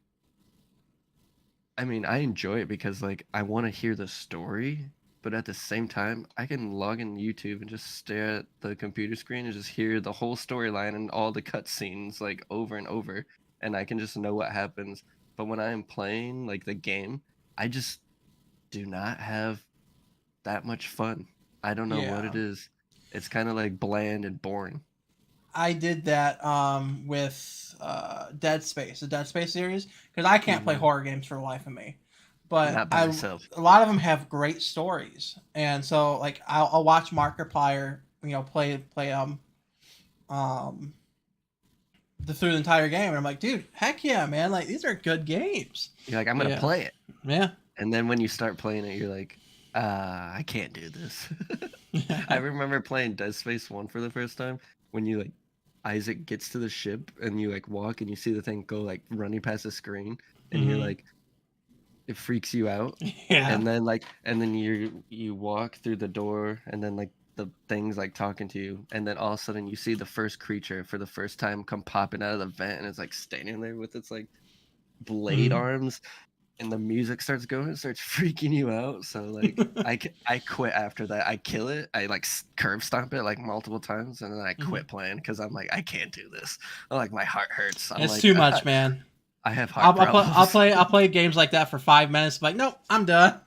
I mean, I enjoy it because like I want to hear the story, but at the same time, I can log in YouTube and just stare at the computer screen and just hear the whole storyline and all the cutscenes like over and over, and I can just know what happens. But when I am playing like the game, I just do not have that much fun. I don't know what it Yeah. is. It's kind of like bland and boring. I did that with Dead Space, the Dead Space series, because I can't play Mhm. horror games for the life of me. But Not by myself. a lot of them have great stories, and so like I'll watch Markiplier, play um through the entire game, and I'm like, dude, heck yeah, man, like these are good games. You're like, I'm But gonna yeah, play it. yeah, And then when you start playing it, you're like, I can't do this. I remember playing Dead Space 1 for the first time when you like Isaac gets to the ship and you like walk and you see the thing go like running past the screen and you're Mhm. like it freaks you out. yeah, And then you walk through the door and then like the thing's like talking to you and then all of a sudden you see the first creature for the first time come popping out of the vent and it's like standing there with its like blade Mhm. arms and the music starts going, it starts freaking you out. So like I quit after that. I kill it. I like curb stomp it like multiple times, and then I quit playing because I'm like I can't do this. I'm like my heart hurts. I'm It's like too much, man. I have heart I'll problems. play games like that for 5 minutes. Like, nope, I'm done.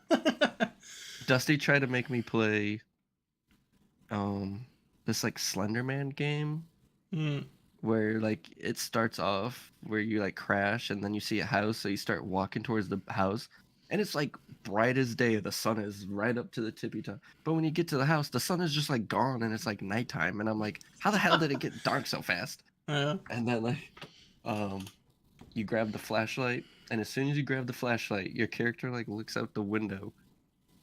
Dusty tried to make me play um this like Slender Man game Mm. where like it starts off where you like crash and then you see a house, so you start walking towards the house and it's like bright as day, the sun is right up to the tippy top, but when you get to the house the sun is just like gone and it's like nighttime and I'm like how the hell did it get dark so fast? Yeah. And then like um you grab the flashlight, and as soon as you grab the flashlight your character like looks out the window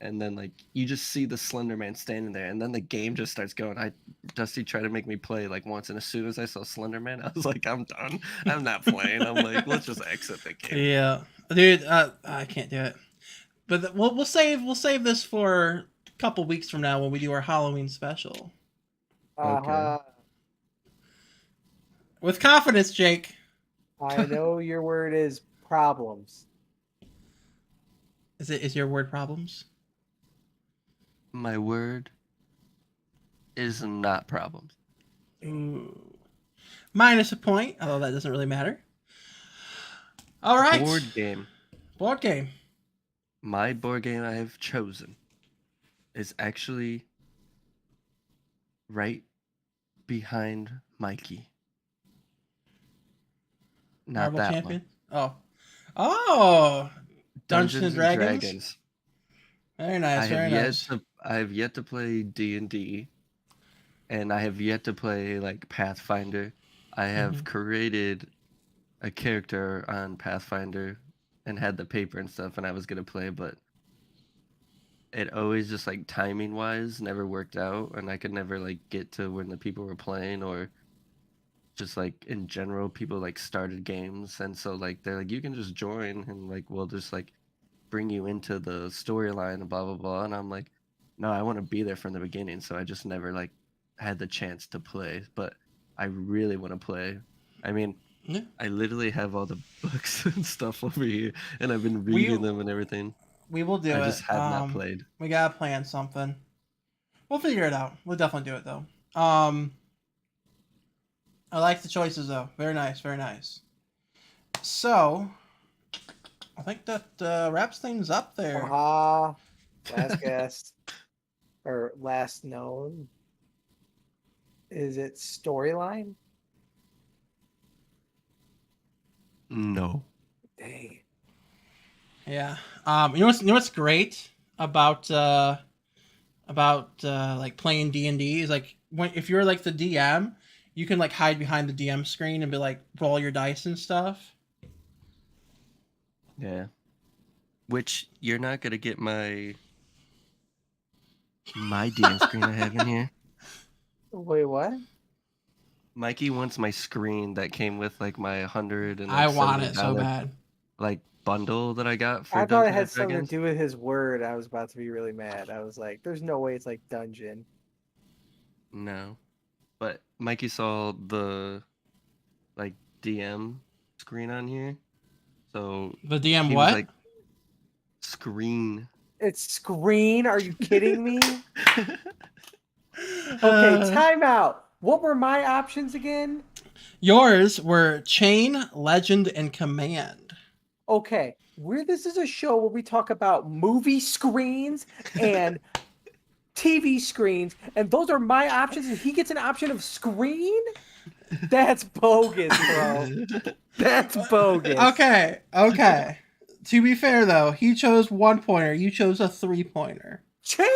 and then like you just see the Slender Man standing there, and then the game just starts going. Dusty tried to make me play like once, and as soon as I saw Slender Man, I was like, I'm done. I'm not playing. I'm like, let's just exit the game. Yeah, dude, I can't do it. But we'll save this for a couple weeks from now when we do our Halloween special. Okay. Uh-huh. With confidence, Jake. I know your word is problems. Is your word problems? My word is not problems. Ooh. Minus a point, although that doesn't really matter. All right. Board game. Board game. My board game I have chosen is actually right behind Mikey. Not Marvel that Champion. one. Oh, Dungeons and Dungeons and Dragons. Dragons. Very nice. Very nice. I have yet to play D&D, and I have yet to play like Pathfinder. I have created a character on Pathfinder and had the paper and stuff, and I was gonna play, but it always just like timing wise never worked out, and I could never like get to when the people were playing, or just like in general people like started games, and so like they're like, you can just join and like we'll just like bring you into the storyline and blah blah blah, and I'm like, no, I want to be there from the beginning, so I just never like had the chance to play, but I really want to play. I mean, Yeah. I literally have all the books and stuff over here, and I've been reading them and everything. We will do I it. just have not played. We gotta plan something. We'll figure it out. We'll definitely do it though. I like the choices though. Very nice, very nice. So, I think that wraps things up there. Aha. Last guess. Or last known. Is it storyline? No. Dang. Yeah. You know what's great about like playing D&D is like if you're like the DM, you can like hide behind the DM screen and be like roll your dice and stuff. Yeah. Which you're not gonna get my DM screen I have in here. Wait, what? Mikey wants my screen that came with like my $100 and I like want it so $70 bad. like bundle that I got for I thought it Dungeons had and something to Dragons. do with his word. I was about to be really mad. I was like, there's no way it's like dungeon. No. But Mikey saw the like DM screen on here. So The DM he what? was like, screen. It's screen? Are you kidding me? Okay, time out. What were my options again? Yours were Chain, Legend, and Command. Okay, this is a show where we talk about movie screens and TV screens, and those are my options, and he gets an option of screen? That's bogus, bro. That's bogus. Okay. To be fair though, he chose 1-pointer. You chose a 3-pointer. Chain?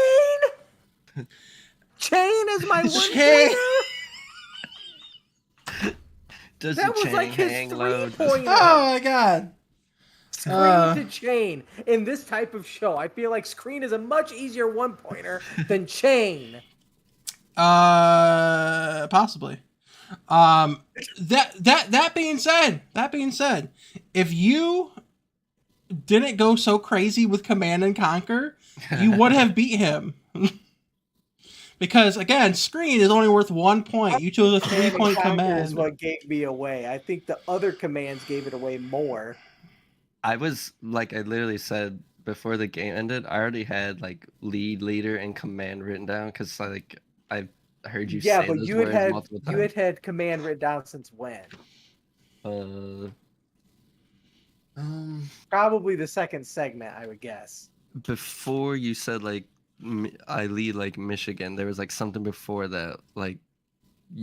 Chain is my Chain. 1-pointer? Does That the was chain like his hang low? 3-pointer. Oh my god. Screen to chain in this type of show. I feel like screen is a much easier 1-pointer than chain. Possibly. That being said, if you didn't go so crazy with Command and Conquer, you would have beat him. Because again, screen is only worth 1 point. You chose a 3-point Conquer command. is what gave me away. I think the other commands gave it away more. I was like, I literally said before the game ended, I already had like leader, and command written down because like I've heard you Yeah, say but those you words had multiple you times. had command written down since when? Probably the second segment, I would guess. Before you said like I lead like Michigan, there was like something before that, like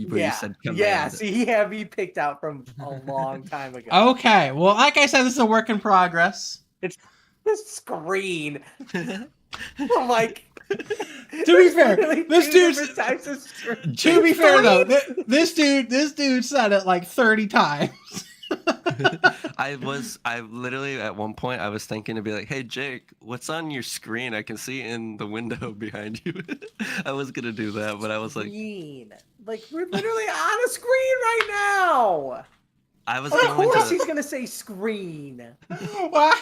where you said command. Yeah. See, he had me picked out from a long time ago. Okay, well, like I said, this is a work in progress. It's the screen. Like, To be fair, this dude's. types of screen. To be fair though, this dude said it like 30 times. I literally at one point I was thinking to be like, hey Jake, what's on your screen? I can see in the window behind you. I was gonna do that, but I was like, Screen. Like, we're literally on a screen right now. I was Of going course to. he's gonna say screen. Why?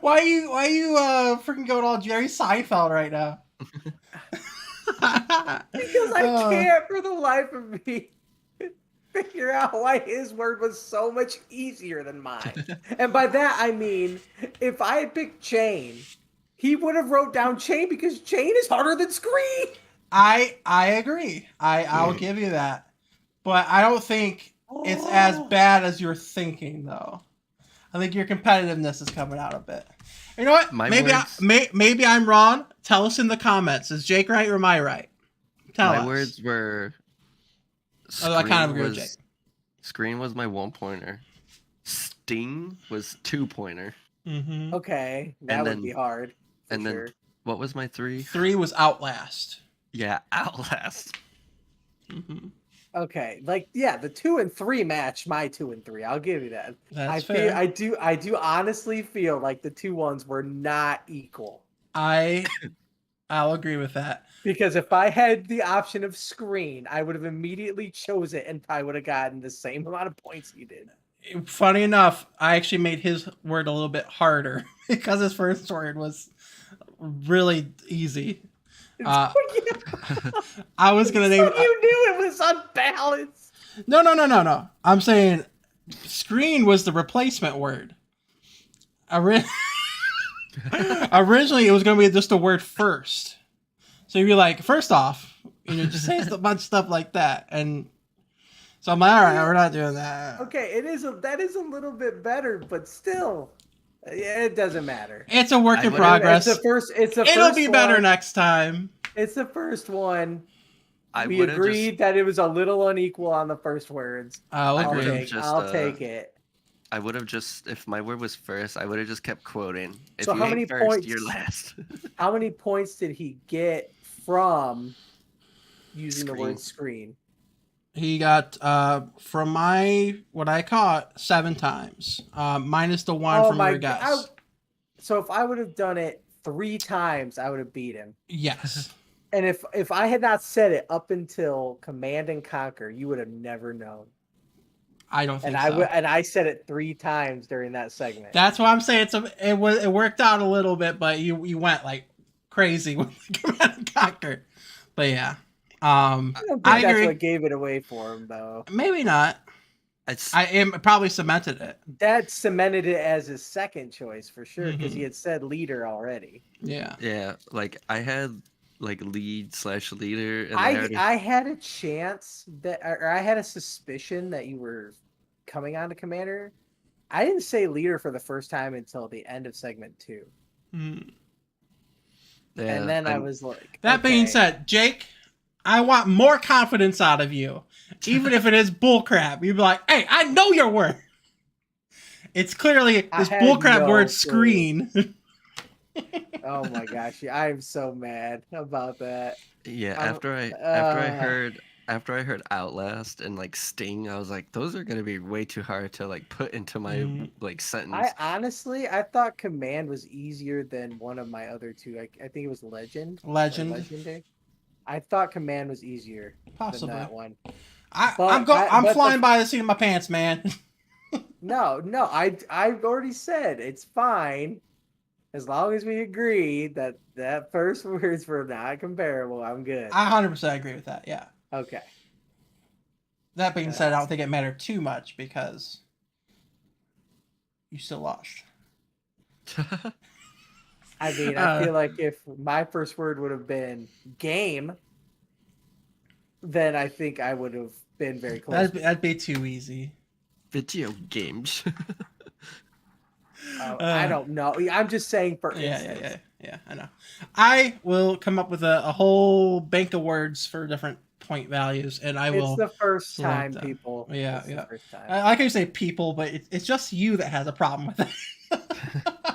Why you freaking going all Jerry Seinfeld right now? Because I can't for the life of me figure out why his word was so much easier than mine. And by that I mean, if I had picked chain, he would have wrote down chain because chain is harder than screen. I agree. I'll give you that. But I don't think it's as bad as you're thinking though. I think your competitiveness is coming out a bit. You know what? Maybe I'm wrong. Tell us in the comments. Is Jake right or am I right? Tell us. My words were. I kind of agree with Jake. Screen was my 1-pointer. Sting was 2-pointer. Mm-hmm. Okay, that would be hard. And then what was my 3? 3 was Outlast. Yeah, Outlast. Mm-hmm. Okay, like yeah, the 2 and 3 match my 2 and 3. I'll give you that. That's fair. I do honestly feel like the 2 ones were not equal. I'll agree with that. Because if I had the option of screen, I would have immediately chose it and probably would have gotten the same amount of points he did. Funny enough, I actually made his word a little bit harder because his first word was really easy. Uh, I was gonna So name. you knew it was unbalanced. No. I'm saying screen was the replacement word. Originally, it was gonna be just the word first. So you'd be like, first off, just say a bunch of stuff like that, and so I'm like, all right, we're not doing that. Okay, that is a little bit better, but still, it doesn't matter. It's a work I in would've- progress. It's the It'll first be better one. next time. It's the first one. I We would've agreed that it was a little unequal on the first words. I'll I I'll would've agree. just, I'll take it. I would have just, if my word was first, I would have just kept quoting. If So you how hate many first, points- you're last. How many points did he get from using the word screen? He got from what I caught 7 times, minus the one from your guess. So if I would have done it 3 times, I would have beat him. Yes. And if I had not said it up until Command and Conquer, you would have never known. I don't think And so. I said it 3 times during that segment. That's why I'm saying it worked out a little bit, but you went like crazy with Command and Conquer. But yeah, I don't think I that's agree. what gave it away for him, though. Maybe not. It's, It probably cemented it. That cemented it as his second choice for sure, because Mhm. he had said leader already. Yeah. yeah, like I had like lead/leader, and I had a chance or I had a suspicion that you were coming on to Commander. I didn't say leader for the first time until the end of segment 2. Mm. yeah, And then I was like, That being okay. said, Jake, I want more confidence out of you, even if it is bullcrap. You'd be like, "Hey, I know your word." It's clearly I this had bullcrap no word clue. screen. Oh my gosh, I'm so mad about that. yeah. I'm- After I heard Outlast and like Sting, I was like, those are gonna be way too hard to like put into my Mhm. like sentence. I thought Command was easier than one of my other 2. I think it was Legend. or Legend, Legendary. I thought Command was easier than possibly. that one. I'm but flying by the seat of my pants, man. No, I've already said it's fine as long as we agree that first words were not comparable. I'm good. I 100% agree with that. Yeah. Okay. That being said, I don't think it mattered too much because you still lost. I mean, I feel like if my first word would have been game, then I think I would have been very close. That'd be too easy. Video games. I don't know. I'm just saying for instance. Yeah. I know. I will come up with a whole bank of words for different point values, and I will. It's the first select time, them. people. Yeah, It's the first time. I like how you say people, but it's just you that has a problem with it.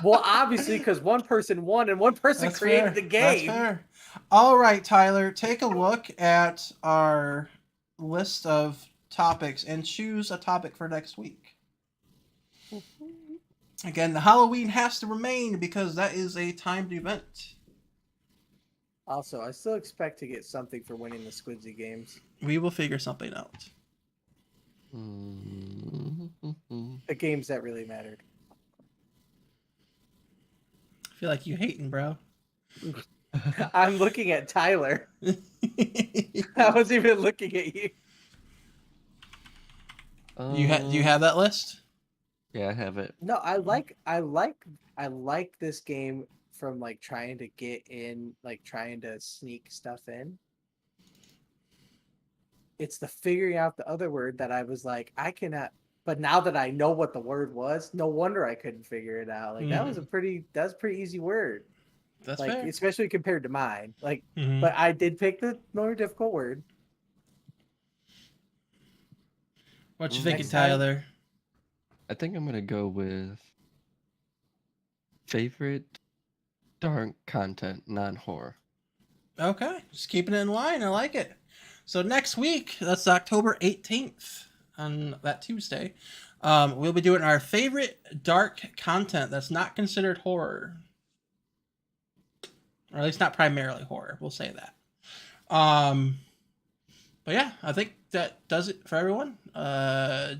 Well, obviously, because one person won and one person That's created fair. the game. That's fair. All right, Tyler, take a look at our list of topics and choose a topic for next week. Again, the Halloween has to remain because that is a timed event. Also, I still expect to get something for winning the Squidsy games. We will figure something out. The games that really mattered. I feel like you hating, bro. I'm looking at Tyler. I wasn't even looking at you. Do you have that list? Yeah, I have it. No, I like this game from like trying to get in, like trying to sneak stuff in. It's the figuring out the other word that I was like, I cannot. But now that I know what the word was, no wonder I couldn't figure it out. Like that was a pretty easy word. That's like fair. especially compared to mine. Like, Mhm. but I did pick the more difficult word. What you thinking, Next time- Tyler? I think I'm gonna go with favorite dark content, non-horror. Okay, just keeping it in line. I like it. So next week, that's October 18th, on that Tuesday, we'll be doing our favorite dark content that's not considered horror. Or at least not primarily horror, we'll say that. But yeah, I think that does it for everyone.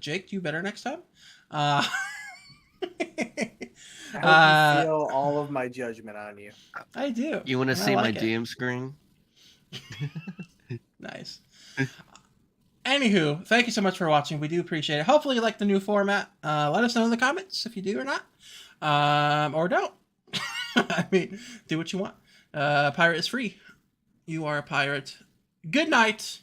Jake, you better next time. I hope you feel all of my judgment on you. I do. You want to and I see my like it. DM screen? Nice. Anywho, thank you so much for watching. We do appreciate it. Hopefully you like the new format. Let us know in the comments if you do or not. Or don't. I mean, do what you want. Pirate is free. You are a pirate. Good night.